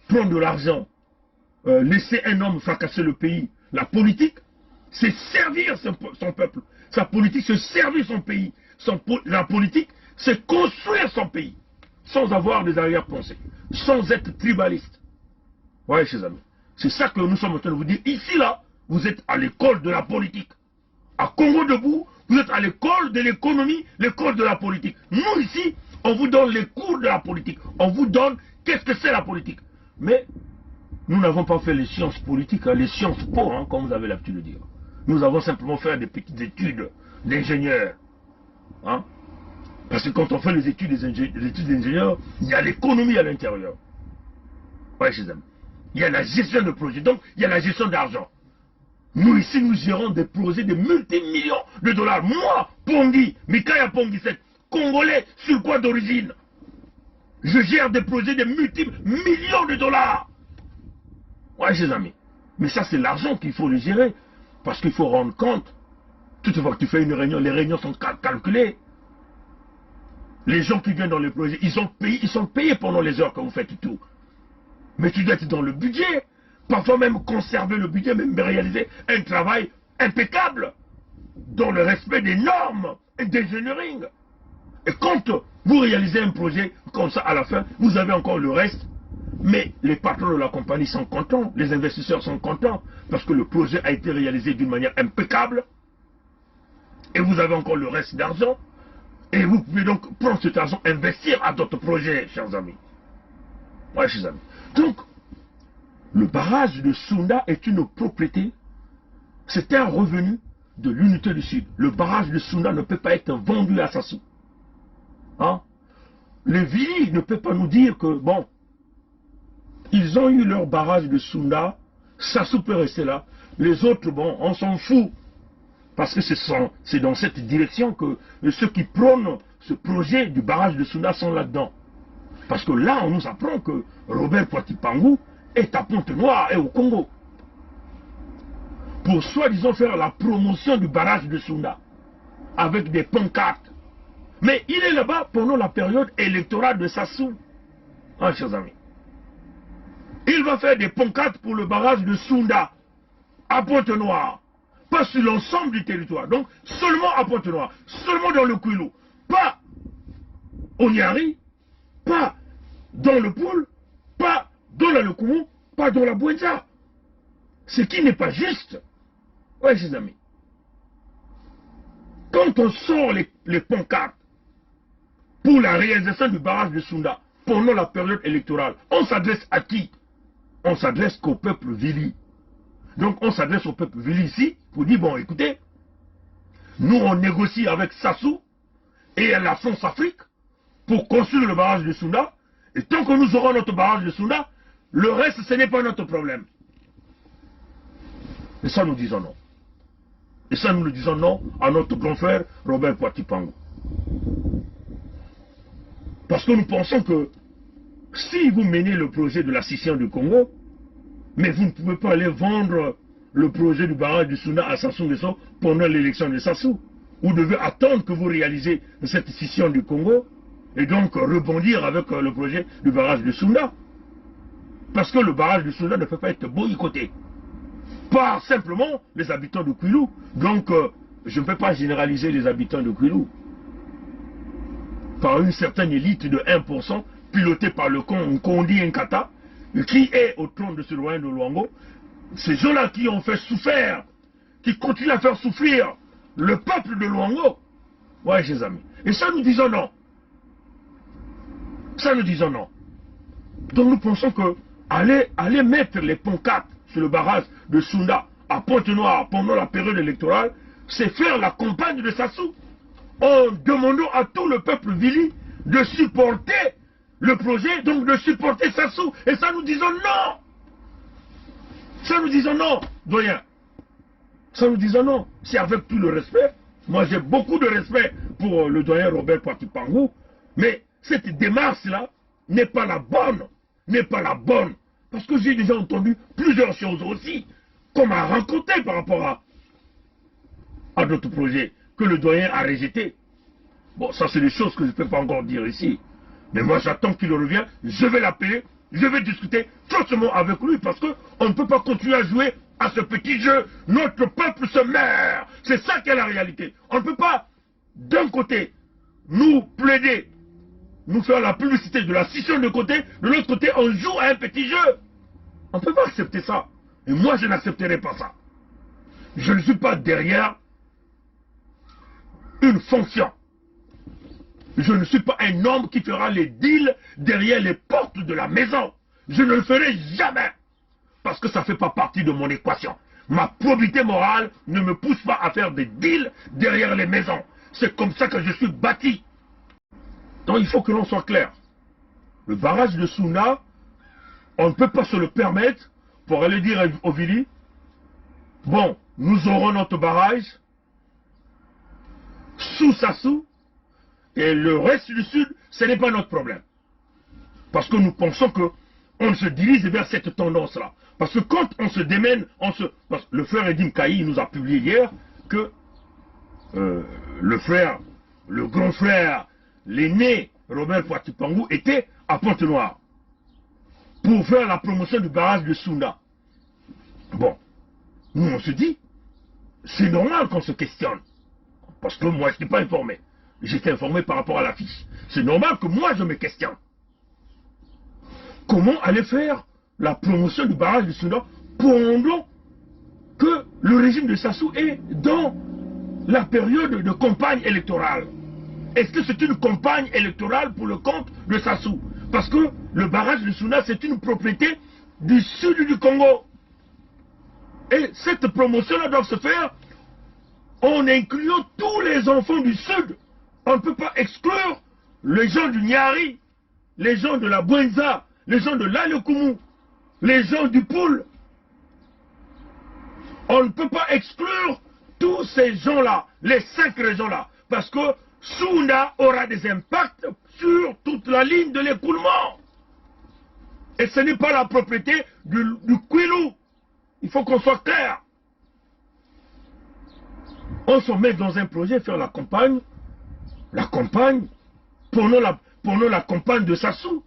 prendre de l'argent, laisser un homme fracasser le pays. La politique, c'est servir son peuple. Sa politique, c'est servir son pays. La politique, c'est construire son pays, sans avoir des arrière-pensées, sans être tribaliste. Ouais, chers amis. C'est ça que nous sommes en train de vous dire. Ici, là, vous êtes à l'école de la politique. À Congo Debout, vous êtes à l'école de l'économie, l'école de la politique. Nous, ici, on vous donne les cours de la politique. On vous donne qu'est-ce que c'est la politique. Mais nous n'avons pas fait les sciences politiques, hein, les sciences po, hein, comme vous avez l'habitude de dire. Nous avons simplement fait des petites études d'ingénieurs. Hein. Parce que quand on fait les études d'ingénieurs, il y a l'économie à l'intérieur. Ouais, chers amis. Il y a la gestion de projets, donc il y a la gestion d'argent. Nous ici, nous gérons des projets de multimillions de dollars. Moi, Pongi, Mikaya Pongi, c'est Congolais sur quoi d'origine? Je gère des projets de multimillions de dollars. Ouais, chers amis. Mais ça, c'est l'argent qu'il faut le gérer. Parce qu'il faut rendre compte. Toutefois que tu fais une réunion, les réunions sont calculées. Les gens qui viennent dans les projets, ils sont payés pendant les heures que vous faites tout. Mais tu dois être dans le budget. Parfois même conserver le budget, même réaliser un travail impeccable. Dans le respect des normes d'engineering. Et quand vous réalisez un projet comme ça à la fin, vous avez encore le reste. Mais les patrons de la compagnie sont contents, les investisseurs sont contents. Parce que le projet a été réalisé d'une manière impeccable. Et vous avez encore le reste d'argent. Et vous pouvez donc prendre cet argent, investir à d'autres projets, chers amis. Ouais, chers amis. Donc, le barrage de Sunda est une propriété. C'est un revenu de l'unité du Sud. Le barrage de Sunda ne peut pas être vendu à Sassou. Hein? Les Vili ne peuvent pas nous dire que, bon, ils ont eu leur barrage de Sunda, Sassou peut rester là. Les autres, bon, on s'en fout. Parce que c'est dans cette direction que ceux qui prônent ce projet du barrage de Sunda sont là-dedans. Parce que là, on nous apprend que Robert Poitipangu est à Pointe-Noire et au Congo. Pour soi-disant faire la promotion du barrage de Sunda. Avec des pancartes. Mais il est là-bas pendant la période électorale de Sassou. hein, chers amis. Il va faire des pancartes pour le barrage de Sounda, à Pointe-Noire. Pas sur l'ensemble du territoire. Donc, seulement à Pointe-Noire. Seulement dans le Kouilou. Pas au Niari. Pas dans le Poul. Pas dans la Lekoumou. Pas dans la Bouenza. Ce qui n'est pas juste. Oui, chers amis. Quand on sort les pancartes pour la réalisation du barrage de Sounda pendant la période électorale, on s'adresse à qui? On s'adresse qu'au peuple Vili. Donc on s'adresse au peuple Vili ici pour dire, bon écoutez, nous on négocie avec Sassou et la France Afrique pour construire le barrage de Sounda, et tant que nous aurons notre barrage de Sounda, le reste ce n'est pas notre problème. Et ça nous disons non. Et ça nous le disons non à notre grand frère Robert Poiti Pangou. Parce que nous pensons que si vous menez le projet de la scission du Congo, mais vous ne pouvez pas aller vendre le projet du barrage du Sounda à Sassou Nguesso pendant l'élection de Sassou. Vous devez attendre que vous réalisez cette scission du Congo et donc rebondir avec le projet du barrage de Sounda. Parce que le barrage de Sounda ne peut pas être boycotté par simplement les habitants de Kouilou. Donc je ne peux pas généraliser les habitants de Kouilou par une certaine élite de 1% pilotée par le Kondi Nkata, qui est au trône de ce royaume de Luango. Ces gens-là qui ont fait souffrir, qui continuent à faire souffrir le peuple de Luango. Ouais, chers amis. Et ça, nous disons non. Ça, nous disons non. Donc nous pensons que aller mettre les pancartes sur le barrage de Sounda à Pointe-Noire pendant la période électorale, c'est faire la campagne de Sassou. En demandant à tout le peuple Vili de supporter le projet, donc de supporter Sassou. Et ça, nous disons non. Ça, nous disons non, doyen. Ça, nous disons non. C'est avec tout le respect. Moi, j'ai beaucoup de respect pour le doyen Robert Poiti Pangou. Mais cette démarche-là n'est pas la bonne. N'est pas la bonne. Parce que j'ai déjà entendu plusieurs choses aussi qu'on m'a rencontrées par rapport à d'autres projets que le doyen a rejeté. Bon, ça c'est des choses que je ne peux pas encore dire ici. Mais moi j'attends qu'il revienne, je vais l'appeler, je vais discuter forcément avec lui parce qu'on ne peut pas continuer à jouer à ce petit jeu. Notre peuple se meurt. C'est ça qui est la réalité. On ne peut pas, d'un côté, nous plaider, nous faire la publicité de la scission de côté, de l'autre côté, on joue à un petit jeu. On ne peut pas accepter ça. Et moi, je n'accepterai pas ça. Je ne suis pas derrière une fonction. Je ne suis pas un homme qui fera les deals derrière les portes de la maison. Je ne le ferai jamais. Parce que ça ne fait pas partie de mon équation. Ma probité morale ne me pousse pas à faire des deals derrière les maisons. C'est comme ça que je suis bâti. Donc il faut que l'on soit clair. Le barrage de Sounda, on ne peut pas se le permettre pour aller dire au Vili, bon, nous aurons notre barrage sous Sassou, et le reste du Sud, ce n'est pas notre problème. Parce que nous pensons qu'on se dirige vers cette tendance-là. Parce que quand on se démène, parce que le frère Edim Kaï nous a publié hier que le grand frère, l'aîné Robert Poiti Pangou était à Pointe-Noire pour faire la promotion du barrage de Sounda. Bon, nous on se dit, c'est normal qu'on se questionne. Parce que moi je n'étais pas informé. J'étais informé par rapport à l'affiche. C'est normal que moi je me questionne. Comment aller faire la promotion du barrage de Sounda pendant que le régime de Sassou est dans la période de campagne électorale? Est-ce que c'est une campagne électorale pour le compte de Sassou? Parce que le barrage de Sounda, c'est une propriété du sud du Congo. Et cette promotion-là doit se faire en incluant tous les enfants du sud. On ne peut pas exclure les gens du Niari, les gens de la Bouenza, les gens de l'Alekoumou, les gens du Poul. On ne peut pas exclure tous ces gens-là, les 5 régions-là, parce que Sounda aura des impacts sur toute la ligne de l'écoulement. Et ce n'est pas la propriété du Kouilou. Il faut qu'on soit clair. On se met dans un projet, faire la campagne, pendant la campagne de Sassou.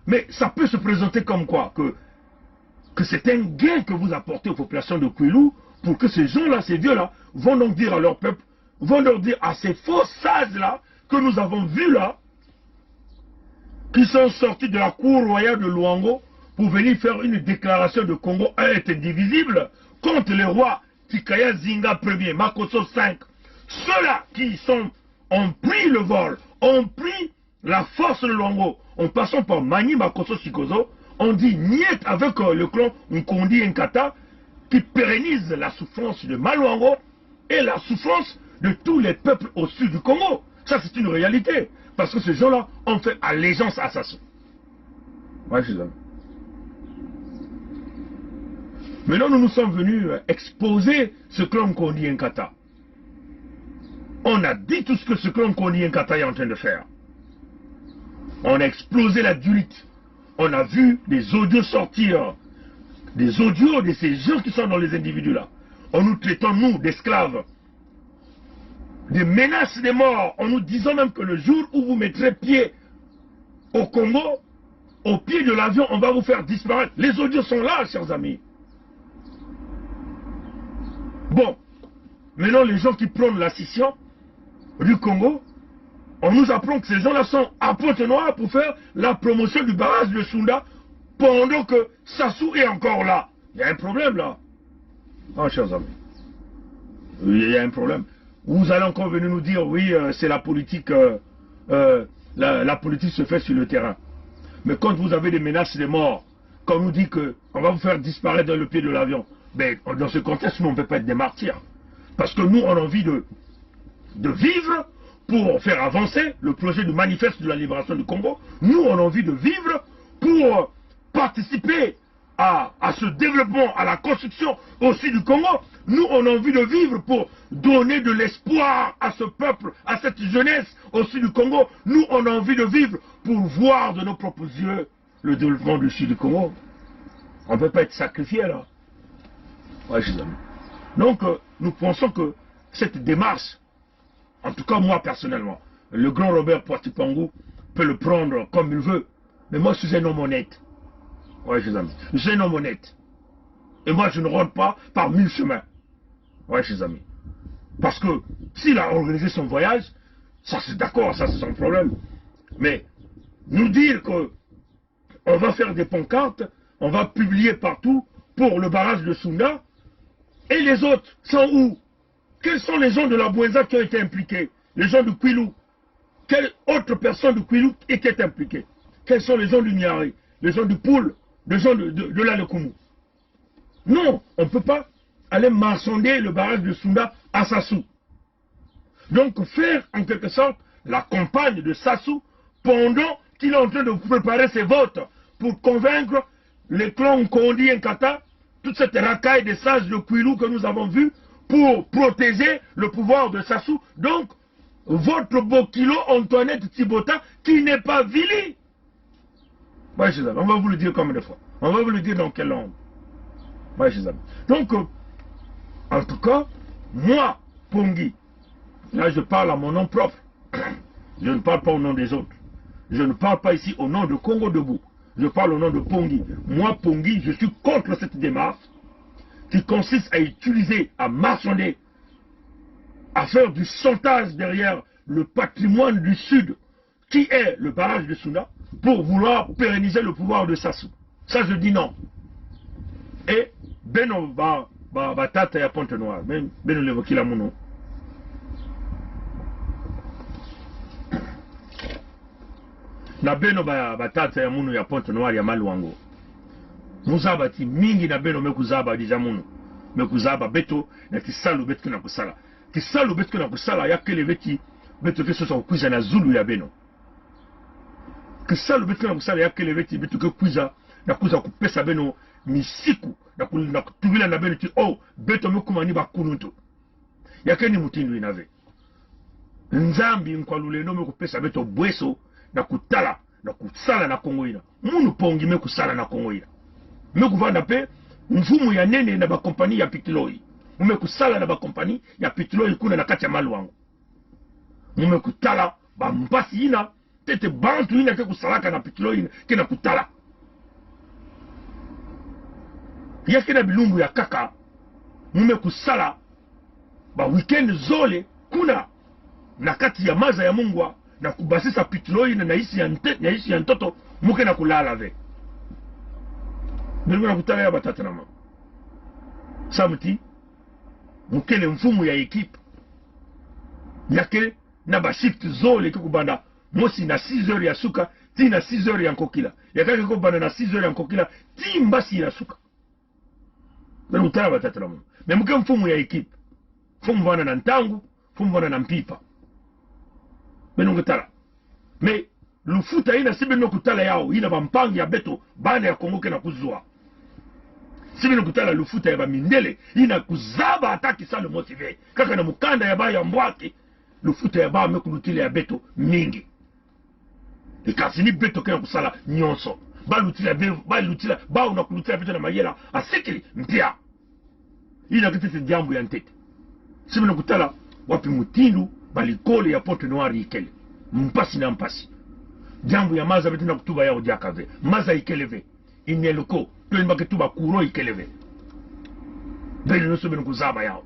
Mais ça peut se présenter comme quoi que c'est un gain que vous apportez aux populations de Kwilu pour que ces gens-là, ces vieux-là, vont donc dire à leur peuple, vont leur dire à ces faux sages-là que nous avons vus là, qui sont sortis de la cour royale de Luango pour venir faire une déclaration de Congo est indivisible contre les rois Tikaya Zinga Ier, Makosso V. Ceux-là qui ont pris le vol, ont pris la force de Luango, en passant par Mani Makosso Sikozo, on dit niet avec le clan Nkondi Nkata qui pérennise la souffrance de Maluango et la souffrance de tous les peuples au sud du Congo. Ça, c'est une réalité. Parce que ces gens-là ont fait allégeance à Sassou. Ouais, je suis là. Maintenant, nous sommes venus exposer ce clan Nkondi Nkata. On a dit tout ce que ce clan Nkondi Nkata est en train de faire. On a explosé la durite. On a vu des audios sortir, des audios de ces gens qui sont dans les individus là. En nous traitant, nous, d'esclaves. Des menaces de mort, en nous disant même que le jour où vous mettrez pied au Congo, au pied de l'avion, on va vous faire disparaître. Les audios sont là, chers amis. Bon, maintenant les gens qui prônent la scission du Congo, on nous apprend que ces gens-là sont à Pointe-Noire pour faire la promotion du barrage de Sunda pendant que Sassou est encore là. Il y a un problème là. Ah, chers amis. Il y a un problème. Vous allez encore venir nous dire, oui, c'est la politique, la politique se fait sur le terrain. Mais quand vous avez des menaces de mort, quand on nous dit qu'on va vous faire disparaître dans le pied de l'avion, ben, dans ce contexte, nous, on ne peut pas être des martyrs. Parce que nous, on a envie de vivre pour faire avancer le projet du manifeste de la libération du Congo. Nous, on a envie de vivre pour participer à ce développement, à la construction aussi du Congo. Nous, on a envie de vivre pour donner de l'espoir à ce peuple, à cette jeunesse aussi du Congo. Nous, on a envie de vivre pour voir de nos propres yeux le développement du sud du Congo. On ne peut pas être sacrifié là. Ouais, je donc, nous pensons que cette démarche, en tout cas moi personnellement, le grand Robert Poitipangu peut le prendre comme il veut. Mais moi, je suis un homme honnête. Ouais, je suis un homme honnête. Et moi, je ne rentre pas par 1000 chemins. Ouais, chers amis. Parce que s'il a organisé son voyage, ça c'est d'accord, ça c'est son problème. Mais nous dire qu'on va faire des pancartes, on va publier partout pour le barrage de Sunda, et les autres sont où? Quels sont les gens de la Bouenza qui ont été impliqués? Les gens du Kwilu? Quelle autre personne du Kwilu était impliquée? Quels sont les gens du Niari? Les gens du Poul? Les gens de l'Alekumu? Non, on ne peut pas aller marchander le barrage de Sunda à Sassou. Donc faire en quelque sorte la campagne de Sassou pendant qu'il est en train de préparer ses votes pour convaincre les clans Nkondi Nkata, toute cette racaille des sages de Kwilu que nous avons vu pour protéger le pouvoir de Sassou. Donc, votre Bokilo Antoinette Thibota qui n'est pas Vili. Ouais, on va vous le dire combien de fois? On va vous le dire dans quelle langue? Ouais, donc, en tout cas, moi, Pongi, là je parle à mon nom propre. Je ne parle pas au nom des autres. Je ne parle pas ici au nom de Congo Debout. Je parle au nom de Pongi. Moi, Pongi, je suis contre cette démarche qui consiste à utiliser, à marchander, à faire du chantage derrière le patrimoine du Sud, qui est le barrage de Sunda, pour vouloir pérenniser le pouvoir de Sassou. Ça, je dis non. Et Beno Batata ya Pointe-Noire, Beno l'évoquer la mouno. Na Beno Batata ya mouno ya Pointe-Noire ya Maluango. Muzaba ti mingi na Beno mekuzaba dija mouno. Mekuzaba beto na kisalu beto na kusala. Kisalu beto na kusala ya kele beti beto ke sosa kuiza na Zulu ya Beno. Kisalu beto na kusala ya kele beti beto ke kuiza na kuza kupesa Beno misiku na kutubila na Beno ti oh beto mekumani bakununto. Yakeni mutindu inave. Nzambi nkwalule no mekupesa beto bweso na kutala na kusala na Kongo ina. Munu Pongi mekusala na Kongo ina. Mekuvanda pe mfumu ya nene na bakompani ya Pitiloi. Mumekusala na bakompani ya Pitiloi kuna na kati ya Maluango. Mumekutala ba mpasi ina tete bantu ina ke kusalaka na pitilo ina ke na kutala yake na bilumbu ya kaka mume kusala ba weekend zole kuna na kati ya maza ya mungwa na kubasisa pitilo ina na isi ya ntoto muke na kulala ve bilungu na kutala ya batata na mama samuti mukele mfumu ya ekipe yake na ba shift zole ke kubanda mosi na 6 heures ya suka ti na 6 heures ya nkokila yakake kubanda na 6 heures ya nkokila ti mbasi ya suka bilungu tala batata na mama me muke mfumu ya ekipe mfumu wana na ntangu mfumu wana na mpipa bilungu tala me lufuta ina sibino kutala yao ina bampangi ya beto bana ya Kongo ke na kuzua sibino kutala lufuta ya bamindele ina kuzaba ataki salo motive kaka na mukanda ya ba ya mbwaki lufuta ya ba mekulutile ya beto mingi ikasini beto ke na kusala nyonso ba unakulutila beto na mayela asikili mpia ina kitete jambu ya ntete sibino kutala wapi mutindu balikole ya Pointe Noire ikele mpasi na mpasi jambu ya maza betu na kutuba yao diakave maza ikeleve ineluko tulimba ketuba kuro ikeleve beli nusu benu kuzaba yao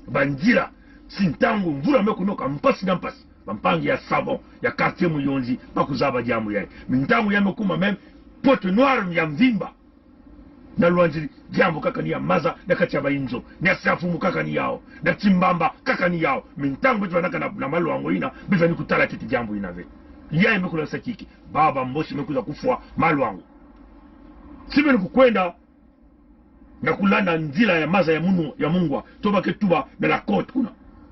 banjira sintangu mvura mekunoka mpasi na mpasi bampangi ya savon ya quartier muyonzi bakuzaba jambu yae mintangu ya mekuma meme Pointe Noire ya mvimba na luanjiri jambu kaka ni ya maza na kati ya bainzo ni ya safumu kaka ni yao na chimbamba kaka ni yao mintangu betu wanaka na malu wango ina biza ni kutala titi jambu inave yae mekula sakiki baba mboshi mekuza kufua malu wangu sibe ni kukwenda na kulana nzila ya maza ya munu ya mungwa toba ketuba na la côte kuna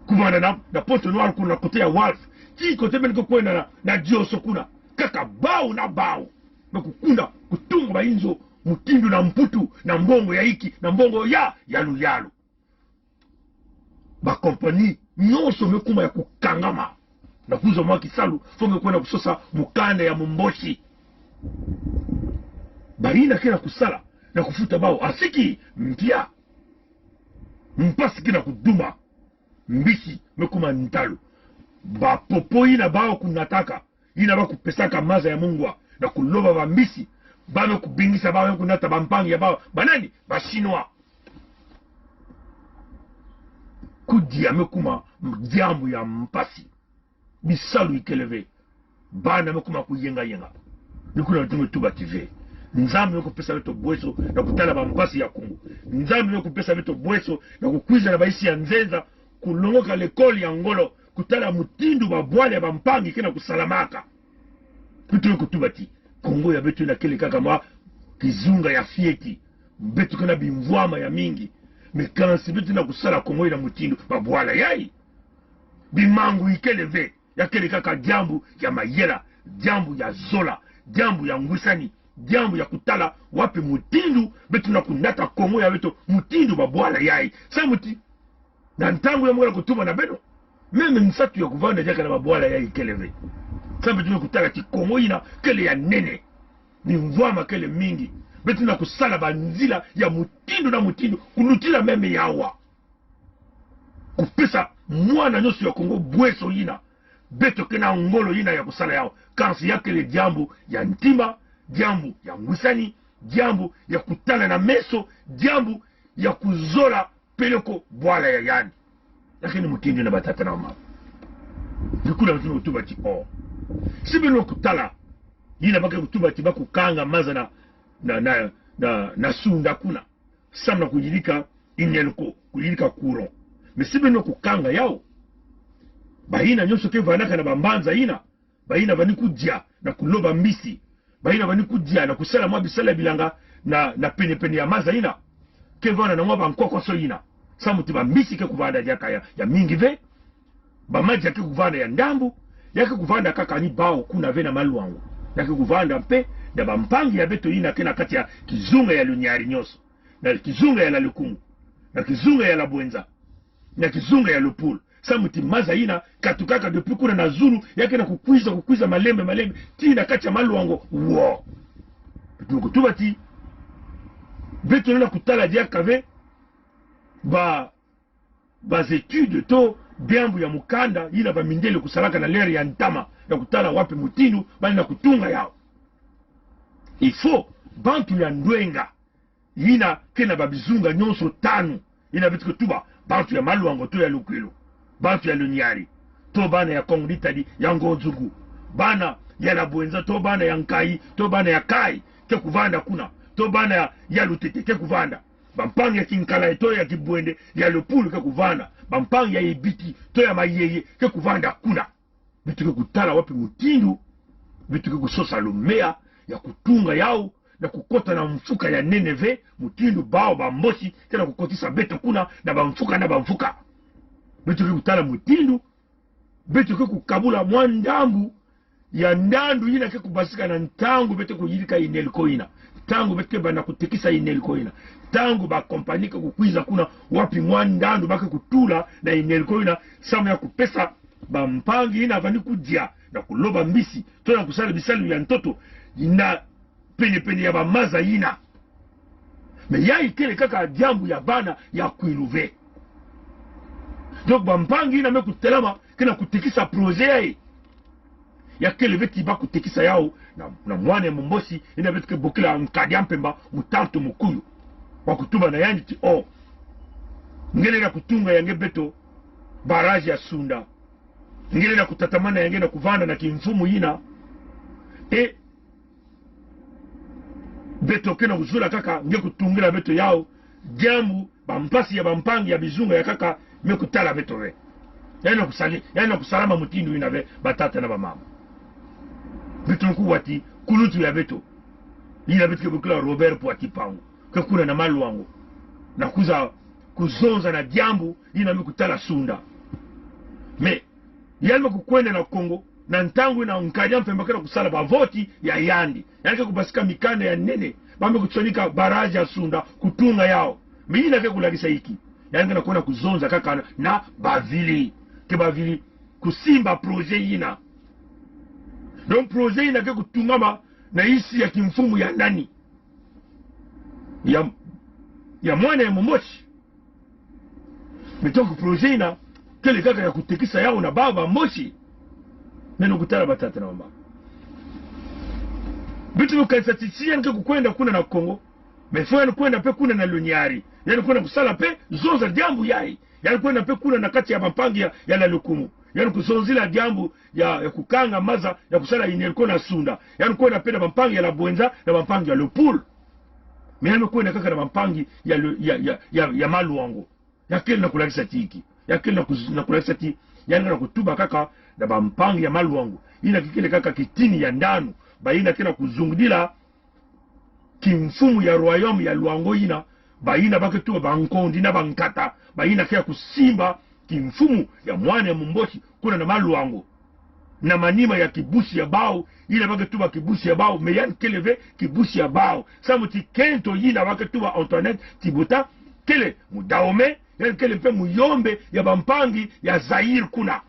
kumana na Pointe Noire kuna kote ya Wolf ki kote bene kukwenda na Dioso kuna kaka bao na bao na kukunda kutunga bainzo mutindu na mputu na mbongo ya iki na mbongo ya yalu ba kompani nyonso mekuma ya kukangama na kuzo mwa kisalu fonge kwenda kusosa mukanda ya mumboshi barina kena kusala na kufuta bao asiki mpia mpasi kena kuduma mbisi mekuma ntalu ba popo ina bao kunataka ina ba kupesaka maza ya mungwa na kuloba ba mbisi ba kubingisa bao kunata bampangi ya bao banani ba chinois kudia mekuma jambu ya mpasi bisalu ikeleve bana mekuma kuyenga nikuna ntume tuba TV nzambe yokupesa beto bweso na kutala bampasi ya Kongo nzambe yokupesa beto bweso na kukwiza na baisi ya nzenza kulongoka lekoli ya ngolo kutala mutindu babwale ya bampangi kena kusalamaka kutu kutubati Kongo ya beto na kele kaka mwa kizunga ya fieti beto kena bimvwama ya mingi mekansi beto na kusala Kongo ina mutindu babwala yai bimangu ikeleve ya kele kaka jambu ya mayela jambu ya zola jambu ya ngwisani jambu ya kutala wapi mutindu betu na kunata Kongo ya beto mutindu babwala yai samuti na ntangu ya mwela kutuma na beno meme msatu ya kuvanda jaka na babwala yai keleve samuti na kutala ki Kongo ina kele ya nene ni mvwama kele mingi betu na kusala banzila ya mutindu na mutindu kulutila meme yawa kupesa mwana nyosu ya Kongo bweso ina beto kena ngolo ina ya kusala yao kansi yake le jambu ya ntima jambu ya ngwisani jambu ya kutala na meso jambu ya kuzola peleko bwala ya yani lakini mutindi na batata na mama nikula mtino utubati sibino kutala ina baka utubati bakukanga maza na sunda kuna samna kujilika inyelko kujilika kuro mesibino kukanga yao baina nyonso ke vanaka na bambanza ina baina vani kujia na kuloba mbisi baina vani kujia na kusala mwa bisala bilanga na pene ya maza ina ke vana na mwa bankoko so ina samuti bambisi ke kuvanda jaka ya mingi ve bamaji ke kuvanda ya ndambu yake kuvanda kaka ni bao kuna ve na maluangu yake kuvanda mpe na bampangi ya beto ina kena kati ya kizunga ya lunyari nyoso na kizunga ya la lukungu na kizunga ya la bwenza na kizunga ya lupulu samuti maza ina katukaka depuis kuna na zulu yake na kukwiza malembe tina kati ya maluango wo tukutuba ti beto na kutala dia kave ba études to diambu ya mukanda yina bamindele kusalaka na lere ya ntama ya kutala wapi mutindu bali na kutunga yao. Il faut bantu ya ndwenga yina kena babizunga nyonso tanu yina bitu tuba bantu ya maluango to ya lukwilo, bantu ya lunyari to bana ya kongritadi ya ngonzugu, bana ya labwenza to bana ya nkai to bana ya kai ke kuvanda kuna to bana ya lutete ke kuvanda, bampangi ya kinkala to ya kibwende ya lepulu ke kuvanda, bampangi ya ibiti to ya mayeye ke kuvanda kuna. Bitu ke kutala wapi mutindu, bitu ke kusosa lumea ya kutunga yao na kukota na mfuka ya neneve mutindu bao bambosi tena kukotisa beto kuna na bamfuka bitu ke kutala mutindu, bitu ke kukabula mwandambu ya ndandu yina ke kubasika na ntangu bete kuyirika inelko ina tangu bete bana kutekisa inelko ina tangu ba kompanike kukwiza kuna wapi mwandandu bake kutula na inelko ina samu ya kupesa bampangi ina vani kudia na kuloba mbisi to na kusala bisalu ya ntoto ina pene ya bamaza ina me ya ikele kaka diambu ya bana ya kuiluve. Donc bampangi ina me kutelama kena kutekisa projet ya kele veti ba kutekisa yao na mwane mumbosi ina veti ke bokila nkadi ampemba mutanto mukuyu wakutuba na yanji ti o ngele na kutunga yange beto baraji ya Sunda, ngele na kutatamana yange na kuvanda na kimfumu yina beto kena uzula kaka nge kutungira beto yao jambu bampasi ya bampangi ya bizunga ya kaka me kutala beto ve yana kusalama mutindu ina ve batata na bamama beto mkuu wati kulutu ya beto ina beto kebukula Robert Poitipango ke kuna na maluango na kuzonza na jambu ina me kutala Sunda me yalma kukwenda na Kongo na ntangu na nkadi mpemba kena kusala bavoti ya yandi yake kubasika mikanda ya nene bambe kuchonika baraji ya Sunda kutunga yao miina ke kulagisa hiki yanga na kuona kuzonza kaka na bavili ke bavili kusimba projet yina. Donc projet yina ke kutungama na isi ya kimfumu ya ndani ya mwana ya mumochi metonku projet yina kele kaka ya kutekisa yao na baba mochi neno kutala batata na mama bitu lukanisa tisi yanke kukwenda kuna na Kongo mefo yani kwenda pe kuna na lunyari yani kwenda kusala pe zonza jambu yai yani kwenda pe kuna na kati ya mapangi ya la lukumu yani kuzonzila jambu ya kukanga maza ya kusala inelko na Sunda yani kwenda pe na mapangi ya la bwenza na mapangi ya lupul yani kwenda kaka na mapangi ya maluango yakili na kulakisa tiki yakili na kulakisa tiki yani na kutuba kaka na bampangi ya maluango ina kikile kaka kitini ya ndanu baina tena kuzungudila kimfumu ya royaume ya luango ina baina baketuba bankondi na bankata baina kia kusimba kimfumu ya mwane ya mumboshi kuna na maluango na manima ya kibusi ya bao ina baketuba kibusi ya bao meyan keleve kibusi ya bao samuti kento ina baketuba Antoinette Tibota kele mudaome yani kele pe muyombe ya bampangi ya Zaire kuna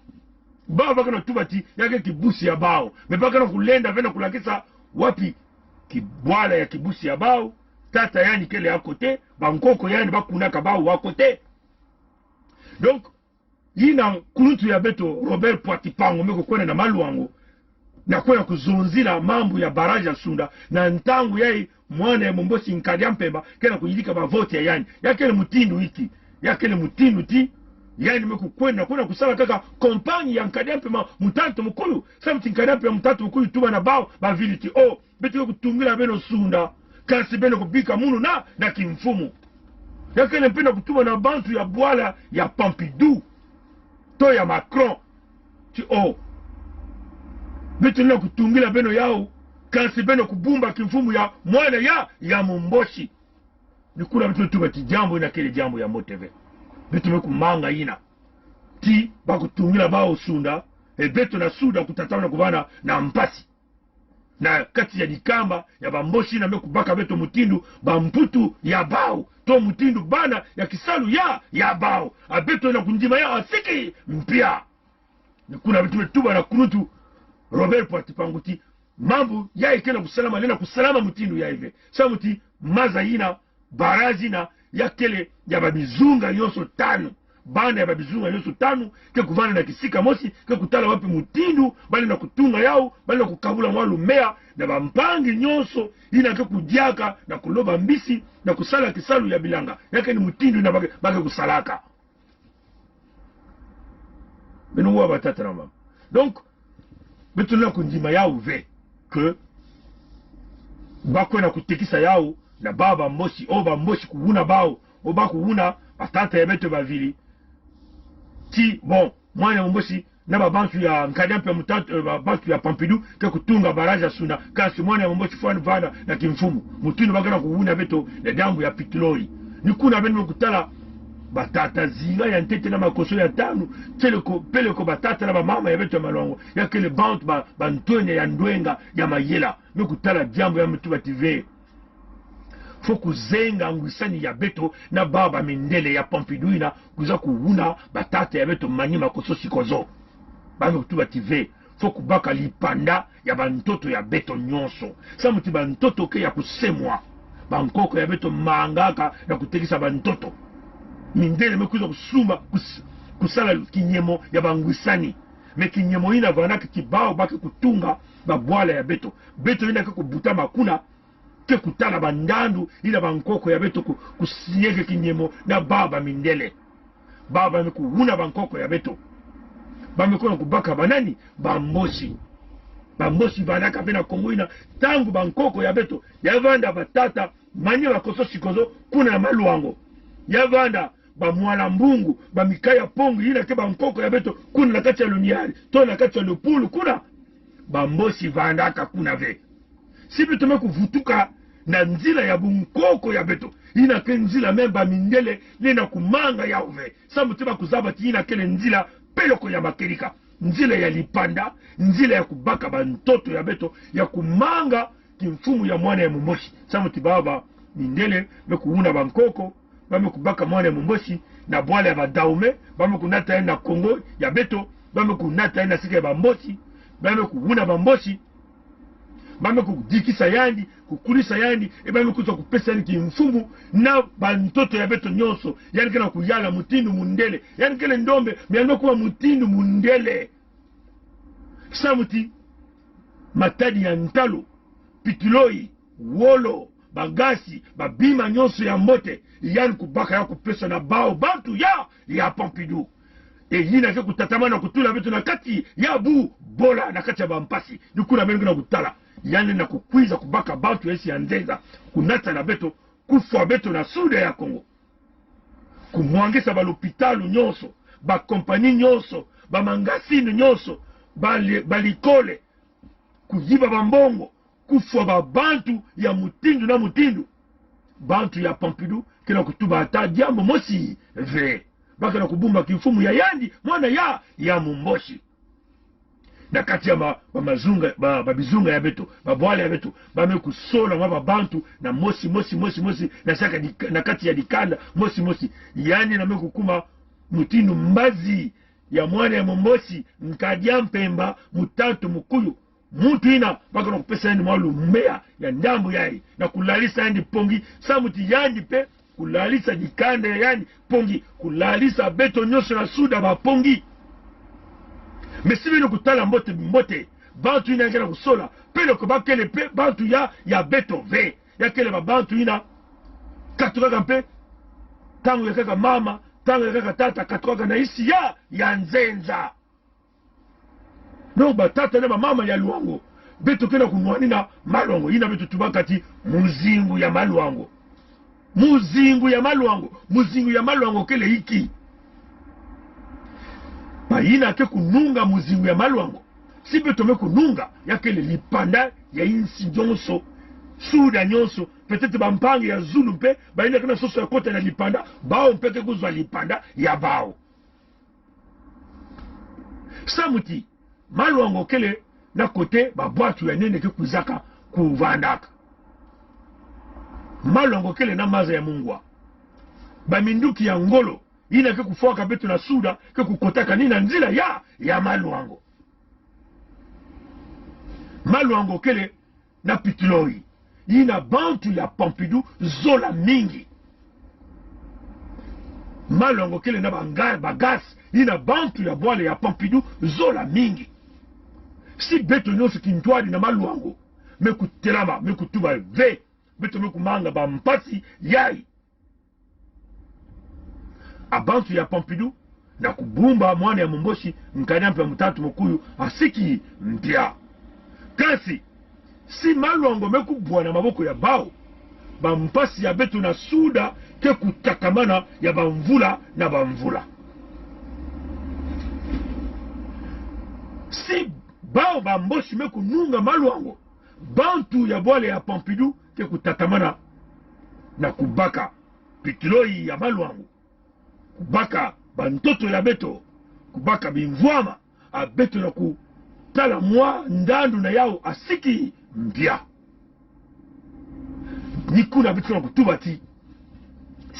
bao baka na tubati yake kibusi ya bao mepaka na kulenda vena kulakisa wapi kibwala ya kibusi ya bao tata yani kele ya kote bankoko yani bakunaka bao wakote. Donc yina kulutu ya beto Robert Poitipango meko kwena na maluango na kwena kuzonzila mambu ya baraja ya Sunda na ntangu yai mwana ya mumbosi nkadi mpemba kena kujilika bavoti ya yani yakele mutindu hiki yakele mutindu ti yani meku kwenda kusala kaka kompanyi ya nkadempe mutatu mukulu samuti nkadempe ya mutatu mukulu tuba na bao bavili ti betu kutungira beno Sunda kasi beno kubika munu na kimfumu yakele mpenda kutuba na bantu ya bwala ya Pompidou to ya Macron ti betu na kutungira beno yao kasi beno kubumba kimfumu ya mwana ya mumboshi nikula betu tuba ti jambo ina kele jambo ya moteve betu meku manga ina ti bakutungira bao Sunda betu na Sunda kutatana na kuvana na mpasi na kati ya dikamba ya bamboshi na meku baka betu mutindu bamputu ya bao to mutindu bana ya kisalu ya bao abetu na kunjima ya asiki mpia nikuna betu metuba na kunutu Robert Poitipango ti mambu ya ikena kusalama lena kusalama mutindu ya hive samuti maza ina barazi na yakele ya babizunga yoso tano bana ya babizunga nyonso tanu ke kuvana na kisika mosi ke kutala wapi mutindu bali na kutunga yao bali na kukabula mwa lumea na bampangi nyonso ina ke kudiaka na kuloba mbisi na kusala kisalu ya bilanga yake ni mutindu na bake kusalaka beno wa batata na mama. Donc betuna kundima yao ve que bako na kutekisa yao na baba mosi oba mosi kuuna bao oba kuuna batata ya beto bavili ti bon mwana mosi na babantu ya nkadampe mutatu babantu ya Pompidou ke kutunga baraja suna kasi mwana mosi fwana vana na kimfumu mutunu bagana kuuna beto na dambu ya Pitlori nikuna beno kutala batata zinga ya ntete na makoso ya tanu peleko batata na bamama ya beto ya malongo ya kele bantu bantwene ya ndwenga ya mayela nikutala jambo ya mtu bative faut kuzenga ngwisani ya beto na baba mindele ya Pompidou ina kuza kuuna batata ya beto mani makoso sikozo bango mtu bative faut kubaka lipanda ya bantoto ya beto nyonso sa muti bantoto ke ya kusemwa bankoko ya beto mangaka na kutekisa bantoto mindele mekuza kusumba kusala kinyemo ya bangwisani me kinyemo ina vanaka kibao baki kutunga babwala ya beto ina ke kubuta makuna ke kutala bandandu ina bankoko ya beto kusinyeke kinyemo na baba mindele baba mekuuna bankoko ya beto bamekona kubaka banani bamboshi banaka pena Kongo ina tangu bankoko ya beto yavanda batata manye bakoso sikozo kuna na maluango yavanda bamwala mbungu bamikaya pongu ina ke bankoko ya beto kuna na kati ya luniari to na kati ya lupulu kuna bamboshi vandaka kuna ve sibi tume kuvutuka na nzila ya bunkoko ya beto ina ke nzila memba mindele nena kumanga ya uve sa mutima kuzaba ti ina kele nzila peloko ya makerika nzila ya lipanda nzila ya kubaka bantoto ya beto ya kumanga kimfumu ya mwana ya mumboshi sa mutibaba mindele mekuuna bankoko bame kubaka mwana ya mumboshi na bwala ya badaume bame kunata na Kongo ya beto bame kunata na sika ya bamboshi bame kuuna bamboshi bame kudikisa yandi kukulisa yandi bame kuza kupesa yandi kimfumu na bantoto ya beto nyonso yani kana kuyala mutindu mundele yani kele ndombe miano kuwa mutindu mundele samuti matadi ya ntalo Pitloi wolo bagasi babima nyonso ya mbote yani kubaka ya kupesa na bao bantu ya Pompidou e yina ke kutatama na kutula beto na kati ya bu bola na kati ya bampasi dukuna mengi na kutala yani na kukwiza kubaka bantu esi ya nzenza kunata na beto kufwa beto na suda ya Kongo kumwangesa balopitalu nyonso bakompani nyonso bamangasini nyonso balikole kuziba bambongo kufwa babantu ya mutindu na mutindu bantu ya Pompidou kena kutuba ata jambo mosi ve baka na kubumba kifumu ya yandi mwana ya mumboshi na kati ya babizunga ya beto babwale ya beto bame kusola mwa babantu na mosi na saka na kati ya dikanda mosi yani na mekukuma mutindu mbazi ya mwana ya mumboshi nkadia mpemba mutatu mukuyu muntu ina baka na kupesa yandi mwalu mmea ya ndambu yai na kulalisa yandi pongi samuti yandi pe kulalisa dikanda ya yandi pongi kulalisa beto nyonso na suda ba pongi mesibino kutala mbote bantu ina ngena kusola pele ko bakele pe bantu ya beto ve ya kele bantu ina katuka mpe tangu ya kaka mama tangu ya kaka tata katuka na isi ya nzenza no batata na mama ya luango beto kena kunwani na malwango ina beto tubakati muzingu ya malwango muzingu ya malwango kele hiki ina ke kununga muzingu ya malwango si beto me kununga ya kele lipanda ya insi nyonso suda nyonso peut-être bampangi ya Zulu mpe baina kana soso ya kota na lipanda bao mpeke kuzwa lipanda ya bao samuti malwango kele na kote babwatu ya nene ke kuzaka kuvandaka malwango kele na maza ya mungwa baminduki ya ngolo ina ke kufuaka betu na suda ke kukotaka nina nzila ya maluango kele na Pitloi ina bantu ya Pompidou zola mingi malongo kele na bagas ina bantu ya bwale ya Pompidou zola mingi si beto nyonso kintwadi na malwango mekutelama mekutuba ve beto mekumanga ba mpasi yai abantu ya Pompidou na kubumba mwana ya Momboshi nkanyampe mutatu mukuyu asiki mpya kasi si malwango mekubwa na maboko ya bao ba mpasi ya beto na suda ke kutakamana ya bamvula na bamvula si bao bamboshi mekununga malwango bantu ya bwale ya Pompidou ke kutakamana na kubaka pikiloi ya malwango kubaka bantoto ya beto kubaka bimvwama a beto na kutala mwa ndandu na yao asiki mpya nikuna beto na kutubati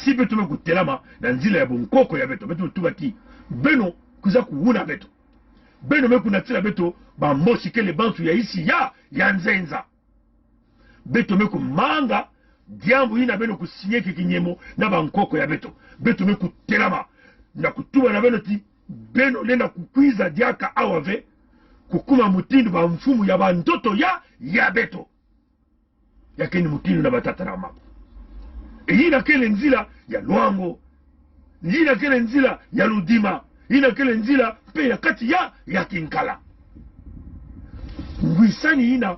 si beto mekutelama na nzila ya bonkoko ya beto beto tubati beno kuza kuuna beto beno mekunatila beto bamboshi kele bantu ya isi ya nzenza beto mekumanga diambu ina beno kusinyeke kinyemo na bankoko ya beto beto mekutelama na kutuba na beno ti beno lenda kukwiza diaka awave kukuma mutindu ba mfumu ya bantoto ya beto yakeni mutindu na batata na mama ina kele nzila ya Lwango ina kele nzila ya Ludima ina kele nzila pe ya kati ya Kinkala ngwisani ina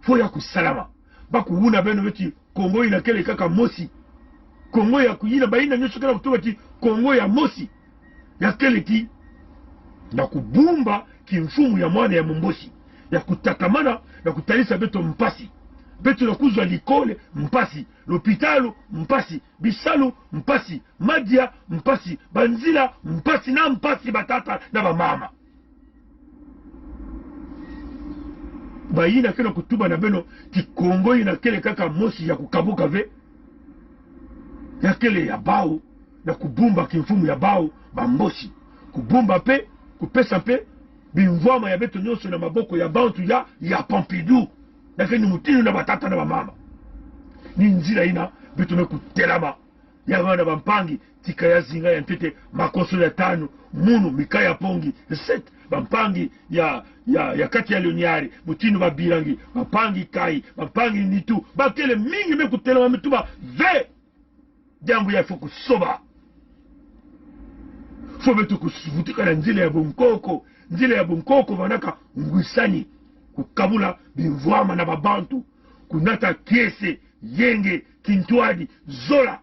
fo ya kusalama bakuuna beno beti Kongo ina kele kaka mosi Kongo ya kuyina baina nyosho kala kutuba ti Kongo ya mosi ya kele ti na kubumba kimfumu ya mwana ya Momboshi ya kutakamana na kutalisa beto mpasi beto na kuzwa likole mpasi l'hôpital mpasi bisalu mpasi madia mpasi banzila mpasi na mpasi batata na bamama bayina kena kutuba na beno ti Kongo ina kele kaka mosi ya kukabuka ve ya kele ya bao na kubumba kimfumu ya bao bamboshi kubumba pe kupesa pe bimvwama ya beto nyonso na maboko ya bantu ya Pompidou yakeni mutinu na batata na bamama ni nzila ina beto mekutelama ya bana bampangi tika ya zinga ya ntete makoso ya tano munu mikaya pongi set bampangi ya kati ya Loniari mutinu babirangi bampangi kai bampangi nitu bakele mingi mekutelama metuba ve jambo ya foku soba fo beto kusuvutika na nzila ya bonkoko vanaka ngwisani kukabula bimvwama na babantu kunata kiese yenge kintwadi zola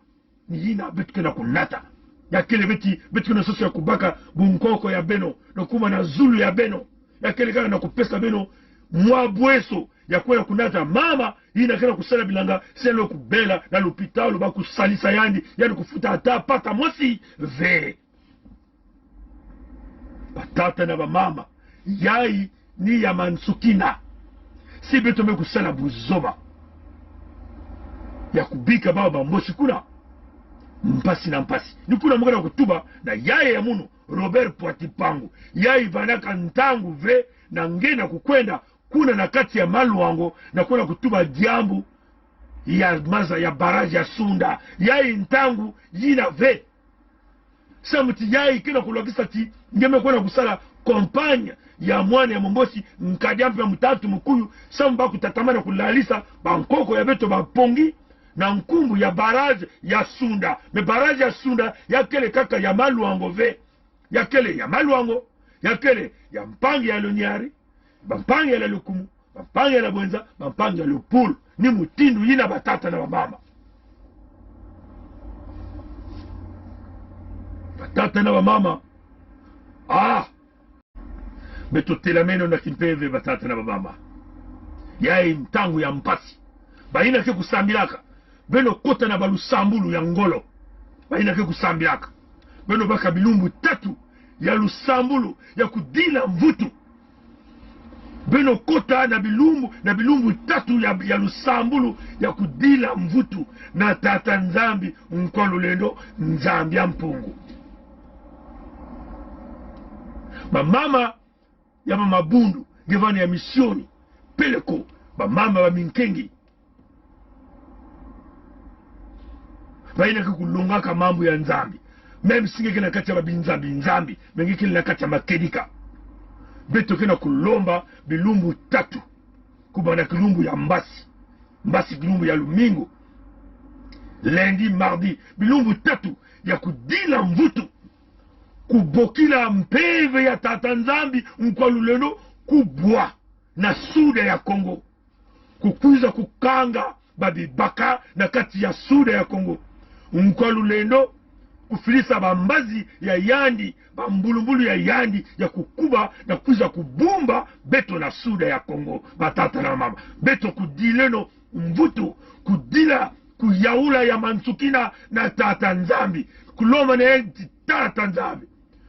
ni yina betu kena kunata ya kele betu kena soso ya kubaka bonkoko ya beno na kuma na zulu ya beno ya kele kaka na kupesa beno mwabweso ya kwela kunata mama yina kena kusala bilanga selo kubela na l'hôpital ba kusalisa yandi yani kufuta ata pata mosi ve batata na bamama yai ni ya mansukina si beto mekusala buzoba ya kubika baba bamboshi kuna mpasi na mpasi ni kuna mga na kutuba na yaye ya munu Robert Poitipangu yai vanaka ntangu ve na ngena kukwenda kuna na kati ya malwango na kuna kutuba diambu ya maza ya baraji ya Sunda yai ntangu yina ve samuti yai kina kulogisa ti ngeme kuna kusala kompanya ya mwana ya Momboshi nkadiampe mutatu mukuyu samba kutatamana kulalisa bankoko ya beto bapongi na nkumbu ya baraje ya Sunda me baraje ya Sunda ya kele kaka ya malwango ve ya kele ya malwango ya kele ya mpangi ya Loniari bampangi ya la Lukumu bampangi ya la Bwenza bampangi ya Lupulu ni mutindu yina batata na bamama batata na bamama beto telameno na kimpeve batata na bamama yai mtangu ya mpasi baina ke kusambilaka beno kota na balusambulu ya ngolo baina ke kusambilaka beno baka bilumbu tatu ya lusambulu ya kudila mvutu beno kota na bilumbu tatu ya lusambulu ya kudila mvutu na tata nzambi nkolo lendo nzambi ya mpungu bamama ya mamabundu ngevani ya misioni peleko bamama ba minkengi baina ke kulongaka mambo ya nzambi même si ngeke na kati ya babinzambi nzambi me ngeke na kati ya makedika beto ke na kulomba bilumbu tatu kubana kilumbu ya mbasi kilumbu ya lumingo lundi mardi bilumbu tatu ya kudila mvutu kubokila mpeve ya tata nzambi Nkwalulendo kubwa na suda ya Kongo kukwiza kukanga babibaka na kati ya suda ya Kongo Nkwalulendo kufilisa bambazi ya yandi bambulumbulu ya yandi ya kukuba na kwiza kubumba beto na suda ya Kongo batata na mama beto kudileno mvutu kudila kuyaula ya mansukina na tata nzambi kuloma na enti tata nzambi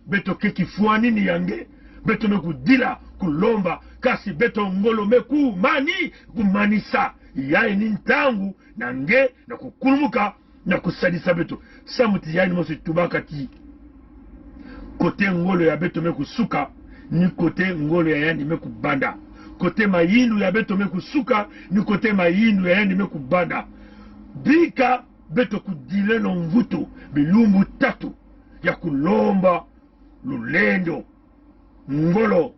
beto kekifuanini yange beto mekudila kulomba kasi beto ngolo meku mani kumanisa yae ni ntangu na nge na kukulumuka na kusadisa beto samuti yae ni mosi tubaka ti kote ngolo ya beto mekusuka ni kote ngolo ya yandi mekubanda kote mayindu ya beto mekusuka ni kote mayindu ya yandi mekubanda bika beto kudileno mvuto bilumbu tatu ya kulomba lulendo ngolo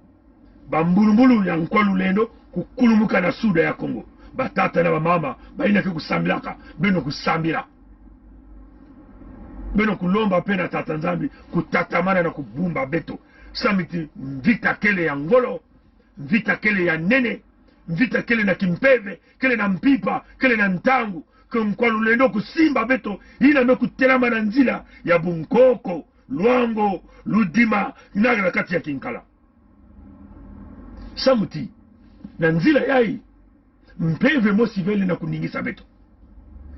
bambulumbulu ya Nkwalulendo kukulumuka na suda ya Kongo batata na bamama baina ke kusambilaka beno kusambila beno kulomba pena tata nzambi kutatamana na kubumba beto samiti mvita kele ya ngolo mvita kele ya nene mvita kele na kimpeve kele na mpipa kele na ntangu Nkwalulendo kusimba beto ina mekutelama na nzila ya Bunkoko Luango Ludima na kati ya Kinkala samuti na nzila yai mpeve mosivele na kuningisa beto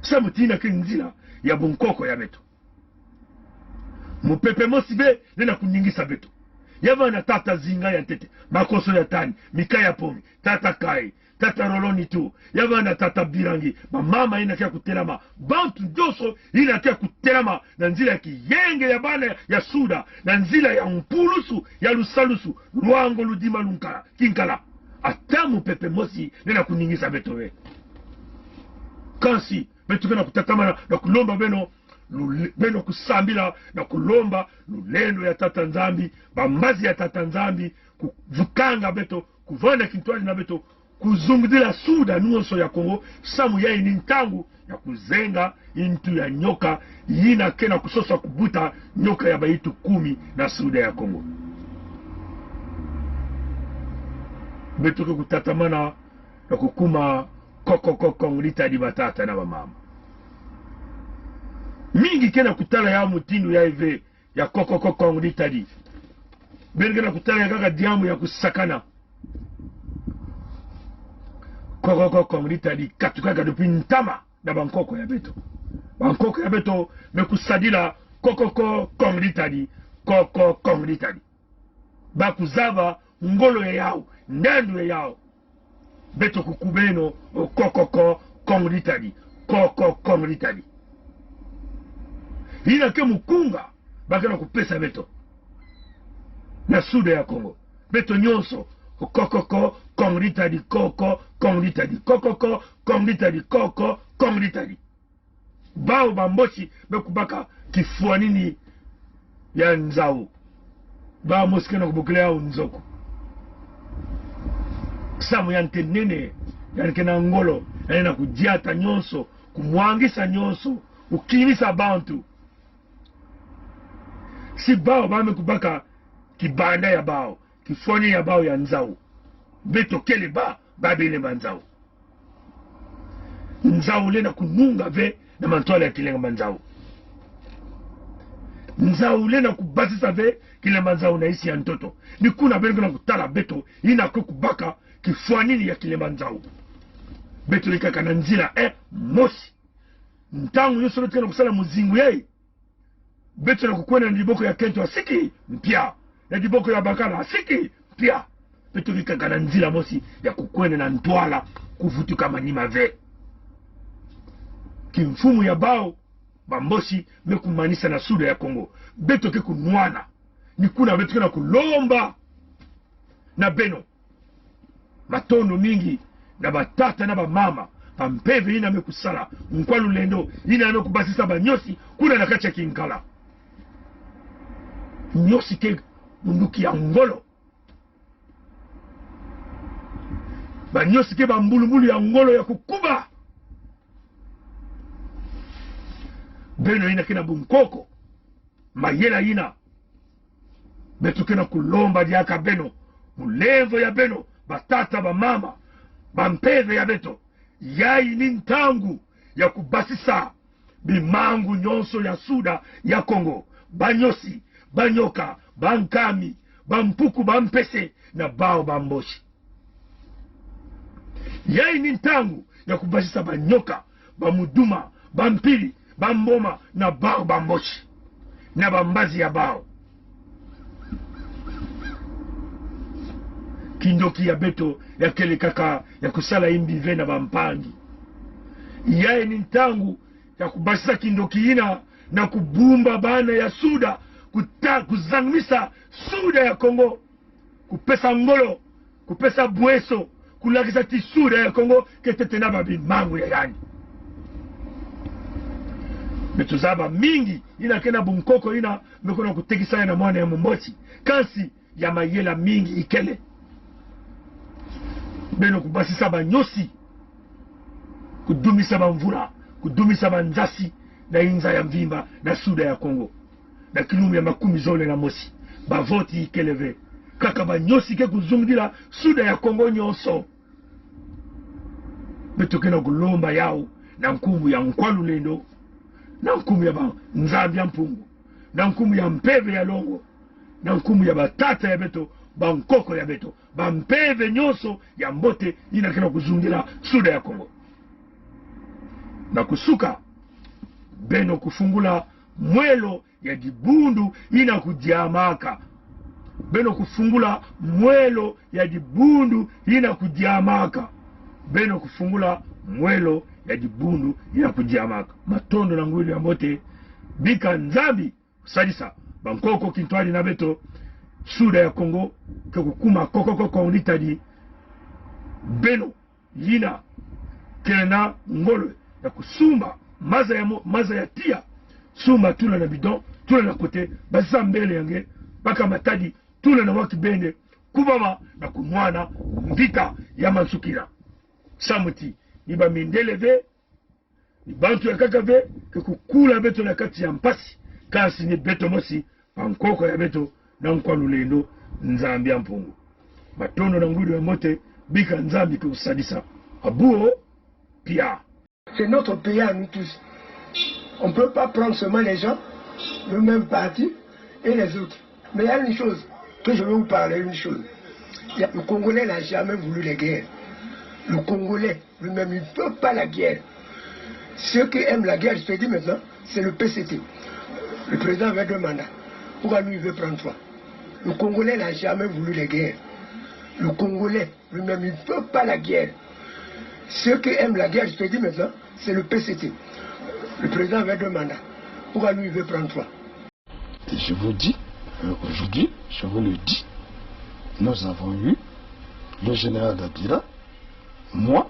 samuti na nzila ya Bunkoko ya beto mupepe mosive na kuningisa beto yava na tata zinga ya tete makoso ya tani mikaya pomi tata kai tata roloni tu yava na tata birangi mama ina kia kutelama bantu doso ina kia kutelama na nzila ya kiyenge ya bana ya suda na nzila ya mpulusu ya lusalusu Luango Ludima Lunkala Kinkala atamu pepe mosi na kuningisa beto we kansi beto kena kutatama na kulomba beno kusambila na kulomba lulendo ya tata nzambi bambazi ya tata nzambi kuvukanga beto kuvana kintwali na beto kuzungudila suda nuoso ya Kongo samu ya inintangu ya kuzenga intu ya nyoka yina kena kusosa kubuta nyoka ya baitu 10 na suda ya Kongo beto ke kutatamana na kukuma koko ngulita di batata na bamama mingi kena kutala ya mutinu ya eve ya koko ngulita di belgena kutala ya kaka diamu ya kusakana koko ngulita di katukaka dupi ntama na Bankoko ya beto Bankoko ya beto mekusadila koko ngulita di bakuzaba ngolo ya yao ndandu ya yao beto kukubeno koko ngulita di ina ke mukunga bakena kupesa beto na suda ya Kongo beto nyonso koko ngulita di bao bamboshi bekubaka kifuanini ya nzao ba moskena kubukile ya nzoko samu ya ntenene ya nkena ngolo ya na kujiata nyonso kumwangisa nyonso ukimisa bantu si bao ba mekubaka kibanda ya bao kifuani ya bao ya nzao beto kele babele manzao nzao lena kununga ve na mantwala ya kilenga manzao nzao lena kubasisa ve kile manzao na isi ya ntoto ni kuna bengo na kutala beto ina kubaka kifuanini ya kile manzao beto likaka na nzila moshi ntangu yoso lote na kusala muzingu yei beto na kukwena na diboko ya kento asiki mpia na diboko ya bakala asiki mpia beto likaka na nzila mosi ya kukwena na ntwala kuvutu kama nima ve kimfumu ya bao bamboshi mekumanisa na suda ya Kongo beto ke kunwana ni kuna beto na kulomba na beno matondo mingi na batata na bamama pampeve ina mekusala Nkwalulendo ina mekubasisa banyosi kuna na kati ya Kinkala nyosi ke munduki ya ngolo banyosi ke bambulubulu ya ngolo ya kukuba beno ina kina bunkoko mayela ina betu kena kulomba diaka beno mulevo ya beno batata bamama bampeve ya beto yai ni ntangu ya kubasisa bimangu nyonso ya suda ya Kongo banyosi banyoka bankami bampuku bampese na bao bamboshi yai ni ntangu ya kubasisa banyoka bamuduma bampili bamboma na bao bamboshi na bambazi ya bao kindoki ya beto ya kele kaka ya kusala imbive na bampangi yae ni ntangu ya kubasisa kindoki ina na kubumba bana ya suda kuzangmisa suda ya Kongo kupesa ngolo kupesa bweso kulakisa ti suda ya Kongo ketete na babimangu ya yani betuzaba mingi ina kena bunkoko ina mekona kutekisa na mwana ya mumbochi kansi ya mayela mingi ikele beno kubasisa banyosi kudumisa bamvura kudumisa banzasi na inza ya mvimba na suda ya Kongo na kilumi ya makumi zole na mosi bavoti ikeleve kaka banyosi ke kuzungdila suda ya Kongo nyonso beto kena kulomba yao na nkumu ya nkwalu lendo na nkumu ya nzambi ya mpungu na nkumu ya mpeve ya longo na nkumu ya batata ya beto bankoko ya beto bampeve nyonso ya mbote ina kena kuzungila suda ya Kongo na kusuka beno kufungula mwelo ya dibundu ina kudiamaka beno kufungula mwelo ya dibundu ina kudiamaka beno kufungula mwelo ya dibundu ina kudiamaka matondo na ngwili ya mbote bika nzambi sadisa bankoko kintwali na beto suda ya Kongo ke kukuma kokokoko unitadi beno yina kena ngolo ya kusumba maza ya tia sumba tula na bidon tula na kote basa mbele yange baka matadi tula na waki bende kubama na kumwana mvita ya mansukira samuti ni ba mindeleve ni bantu ya kakave ke kukula beto na kati ya mpasi kasi ni beto mosi pankoko ya beto na nkwalu lendo nzambi ya mpungu matondo na ngulu ya mote bika nzambi ke usadisa abuo pia. C'est notre pays à nous tous. On ne peut pas prendre seulement les gens, le même parti et les autres. Mais il y a une chose que je veux vous parler, une chose. Le Congolais n'a jamais voulu les guerres. Le Congolais lui-même, il ne veut pas la guerre. Ceux qui aiment la guerre, je te dis maintenant, c'est le PCT. Le président avait 2 mandats. Pourquoi lui, il veut prendre 3? Le Congolais n'a jamais voulu les guerres. Le Congolais lui-même, il ne veut pas la guerre. Ceux qui aiment la guerre, je te dis maintenant, c'est le PCT. Le président avait 2 mandats. Pourquoi lui, il veut prendre 3? Et je vous dis, aujourd'hui, je vous le dis, nous avons eu le général Dabira, moi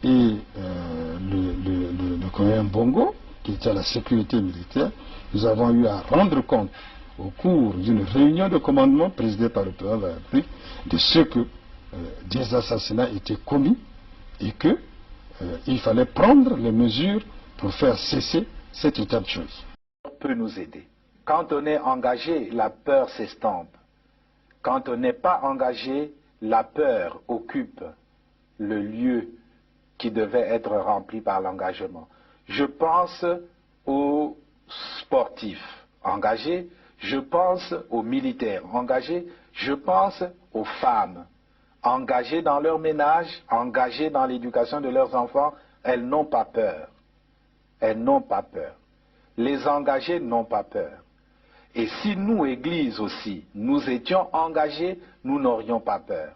et le colonel Bongo, qui était à la sécurité militaire. Nous avons eu à rendre compte au cours d'une réunion de commandement présidée par le président de la République de ce que des assassinats étaient commis et que il fallait prendre les mesures pour faire cesser cet état de choses. Peut nous aider. Quand on est engagé, la peur s'estompe. Quand on n'est pas engagé, la peur occupe le lieu qui devait être rempli par l'engagement. Je pense aux sportifs engagés, je pense aux militaires engagés, je pense aux femmes engagées dans leur ménage, engagées dans l'éducation de leurs enfants. Elles n'ont pas peur. Elles n'ont pas peur. Les engagés n'ont pas peur. Et si nous, Église aussi, nous étions engagés, nous n'aurions pas peur.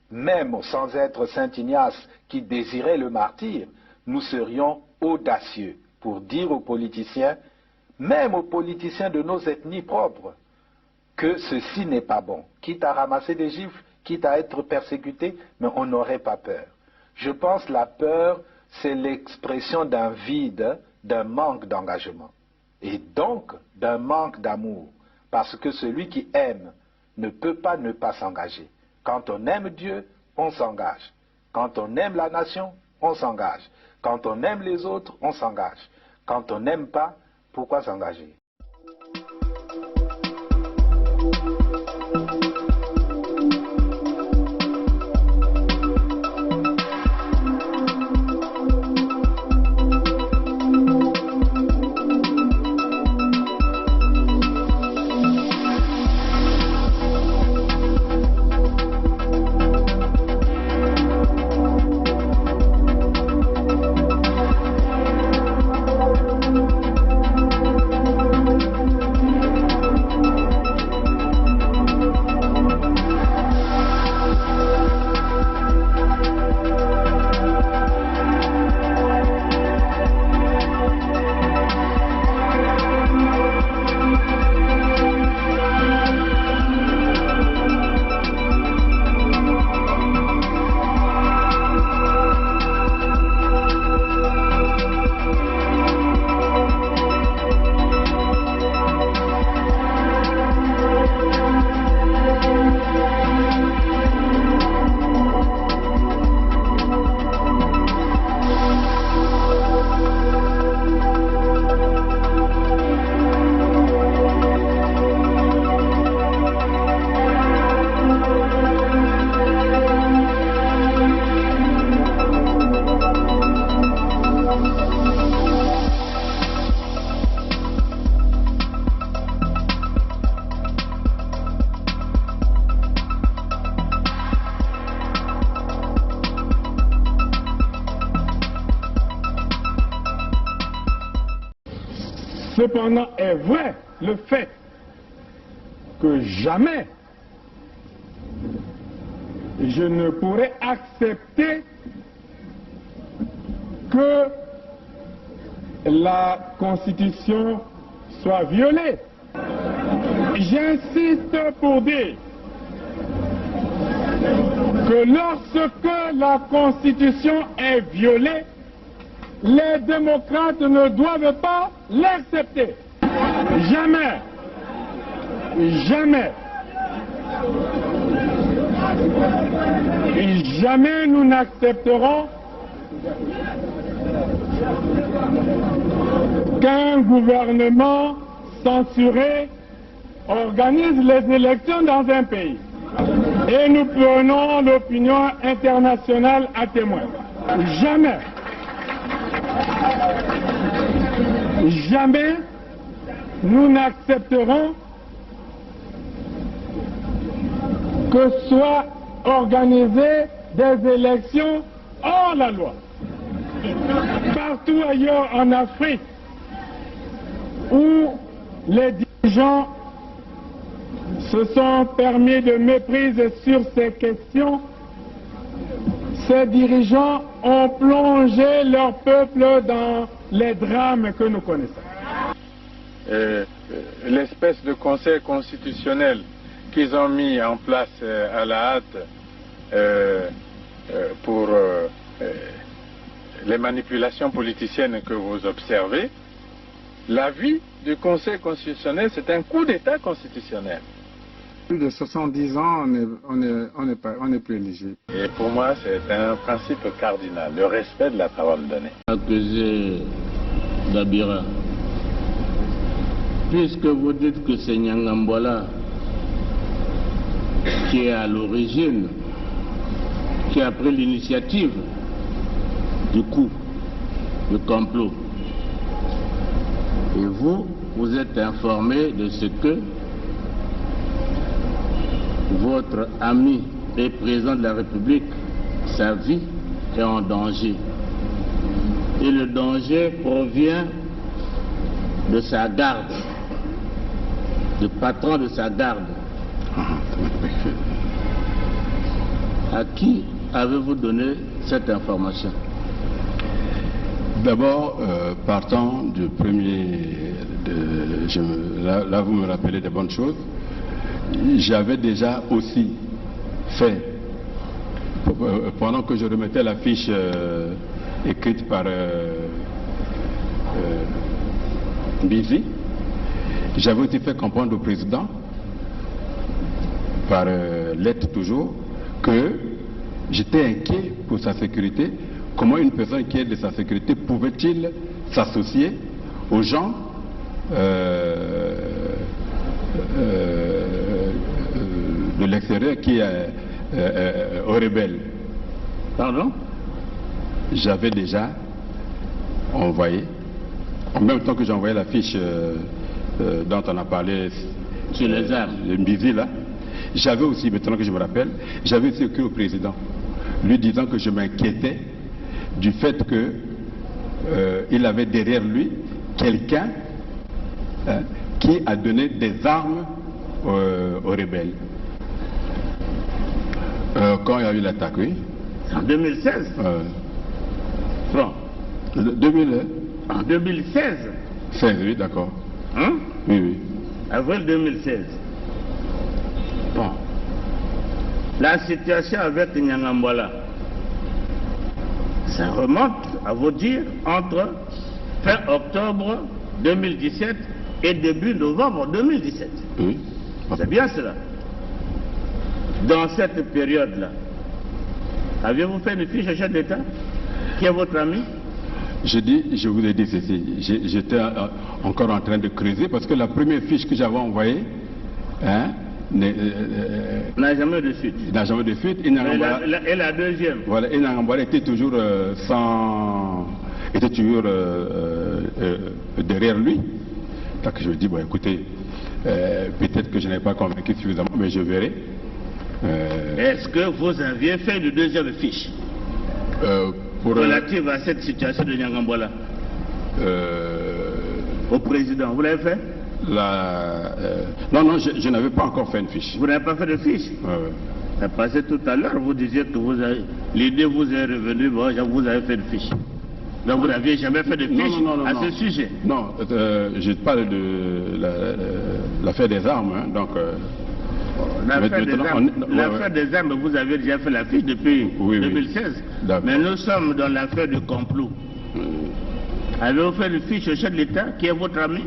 Même sans être Saint Ignace qui désirait le martyre, nous serions audacieux pour dire aux politiciens, même aux politiciens de nos ethnies propres, que ceci n'est pas bon. Quitte à ramasser des gifles, quitte à être persécuté, mais on n'aurait pas peur. Je pense que la peur, c'est l'expression d'un vide, d'un manque d'engagement. Et donc, d'un manque d'amour. Parce que celui qui aime ne peut pas ne pas s'engager. Quand on aime Dieu, on s'engage. Quand on aime la nation, on s'engage. Quand on aime les autres, on s'engage. Quand on n'aime pas, pourquoi s'engager? Cependant, est vrai le fait que jamais je ne pourrais accepter que la Constitution soit violée. J'insiste pour dire que lorsque la Constitution est violée, les démocrates ne doivent pas l'accepter. Jamais. Jamais. Et jamais nous n'accepterons qu'un gouvernement censuré organise les élections dans un pays. Et nous prenons l'opinion internationale à témoin. Jamais. Jamais nous n'accepterons que soient organisées des élections hors la loi. Partout ailleurs en Afrique où les dirigeants se sont permis de méprise sur ces questions, ces dirigeants ont plongé leur peuple dans les drames que nous connaissons. L'espèce de conseil constitutionnel qu'ils ont mis en place à la hâte pour les manipulations politiciennes que vous observez, l'avis du conseil constitutionnel, c'est un coup d'État constitutionnel. Plus de 70 ans, on n'est plus éligible. Et pour moi, c'est un principe cardinal, le respect de la parole donnée. Accusé d'Abira, puisque vous dites que c'est Nyangambola qui est à l'origine, qui a pris l'initiative du coup, du complot, et vous êtes informé de ce que votre ami et président de la République, sa vie est en danger. Et le danger provient de sa garde, du patron de sa garde. À qui avez-vous donné cette information? D'abord, partant du premier, là vous me rappelez des bonnes choses, j'avais déjà aussi fait, pendant que je remettais la fiche écrite par Bizi, J'avais aussi fait comprendre au président, par lettre toujours, que j'étais inquiet pour sa sécurité. Comment une personne inquiète de sa sécurité pouvait-il s'associer aux gens de l'extérieur qui aux rebelles? Pardon? J'avais déjà envoyé, en même temps que j'ai envoyé la fiche dont on a parlé sur les armes, le Mbizi là, j'avais aussi, maintenant que je me rappelle, j'avais aussi écrit au président, lui disant que je m'inquiétais du fait que il avait derrière lui quelqu'un qui a donné des armes aux rebelles. Quand il y a eu l'attaque, oui. En 2016 Bon. 2000, en 2016 16, oui, d'accord. Hein? Oui, oui. Avril 2016. Bon. La situation avec Nyangambwala, ça remonte, à vous dire, entre fin octobre 2017 et début novembre 2017. Oui. C'est bien cela. Dans cette période-là, avez-vous fait une fiche au chef d'État qui est votre ami? Je vous ai dit ceci, j'étais encore en train de creuser parce que la première fiche que j'avais envoyée n'a jamais eu de suite. N'a jamais de suite. Et la deuxième? Voilà, et Nyangambwala était toujours était toujours derrière lui. Donc je me dis, bon écoutez, peut-être que je n'ai pas convaincu suffisamment, mais je verrai. Est-ce que vous aviez fait une deuxième fiche relative à cette situation de Nyangambwala au président? Vous l'avez fait? Non, je n'avais pas encore fait une fiche. Vous n'avez pas fait de fiche? Ça passait tout à l'heure, vous disiez que l'idée vous est revenue, bon, vous avez fait une fiche. Donc vous n'aviez jamais fait de fiche à ce sujet? Non, je parle de l'affaire des armes, hein, donc... L'affaire des armes, vous avez déjà fait la fiche depuis 2016. Oui. Mais nous sommes dans l'affaire du complot. Avez-vous fait une fiche au chef de l'État qui est votre ami?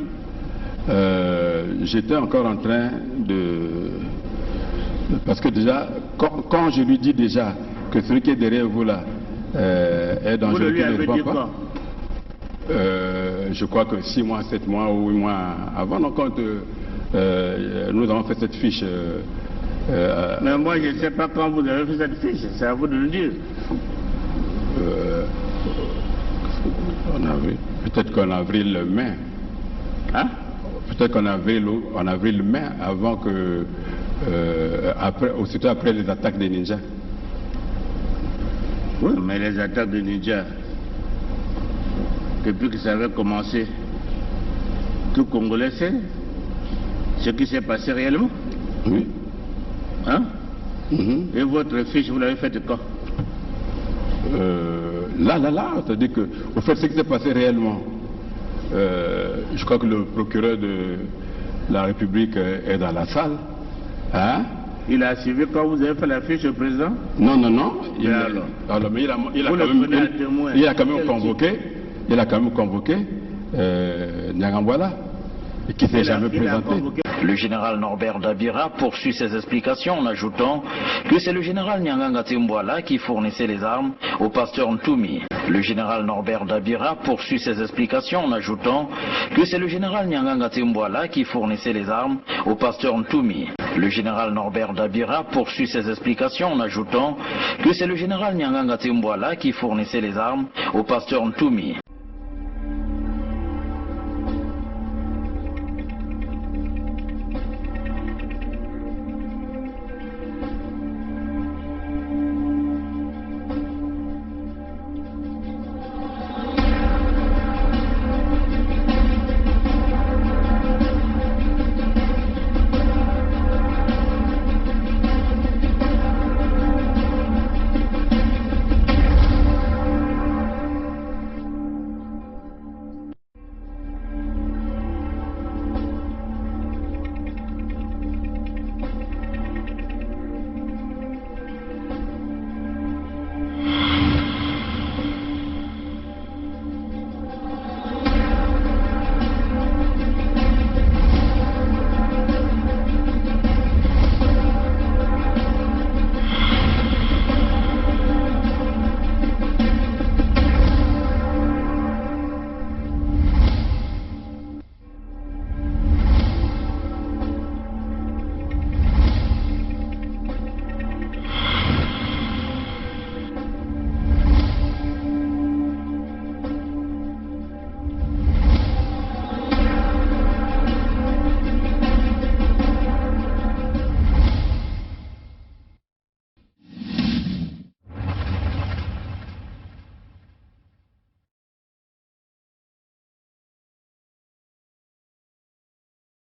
J'étais encore en train de... Parce que déjà, quand je lui dis déjà que celui qui est derrière vous là est dangereux, vous lui avez dit quoi? Je crois que 6 mois, 7 mois ou 8 mois avant, donc quand nous avons fait cette fiche. Mais moi je ne sais pas quand vous avez fait cette fiche, c'est à vous de le dire. Peut-être qu'en avril-mai. Hein? Peut-être qu'en avril-mai, avant que. Aussitôt après les attaques des ninjas. Oui, mais les attaques des ninjas, depuis que ça avait commencé, tout Congolais sait ce qui s'est passé réellement. Oui. Hein? Et votre fiche, vous l'avez faite quand? C'est-à-dire que, au fait, ce qui s'est passé réellement, je crois que le procureur de la République est dans la salle. Hein? Il a suivi quand vous avez fait la fiche au président? Non. Il a quand même convoqué Nyangambwala, qui ne s'est jamais présenté. Le général Norbert Dabira poursuit ses explications en ajoutant que c'est le général Nyanganga Timbwala qui fournissait les armes au pasteur Ntoumi. Le général Norbert Dabira poursuit ses explications en ajoutant que c'est le général Nyanganga Timbwala qui fournissait les armes au pasteur Ntoumi. Le général Norbert Dabira poursuit ses explications en ajoutant que c'est le général Nyanganga Timbwala qui fournissait les armes au pasteur Ntoumi.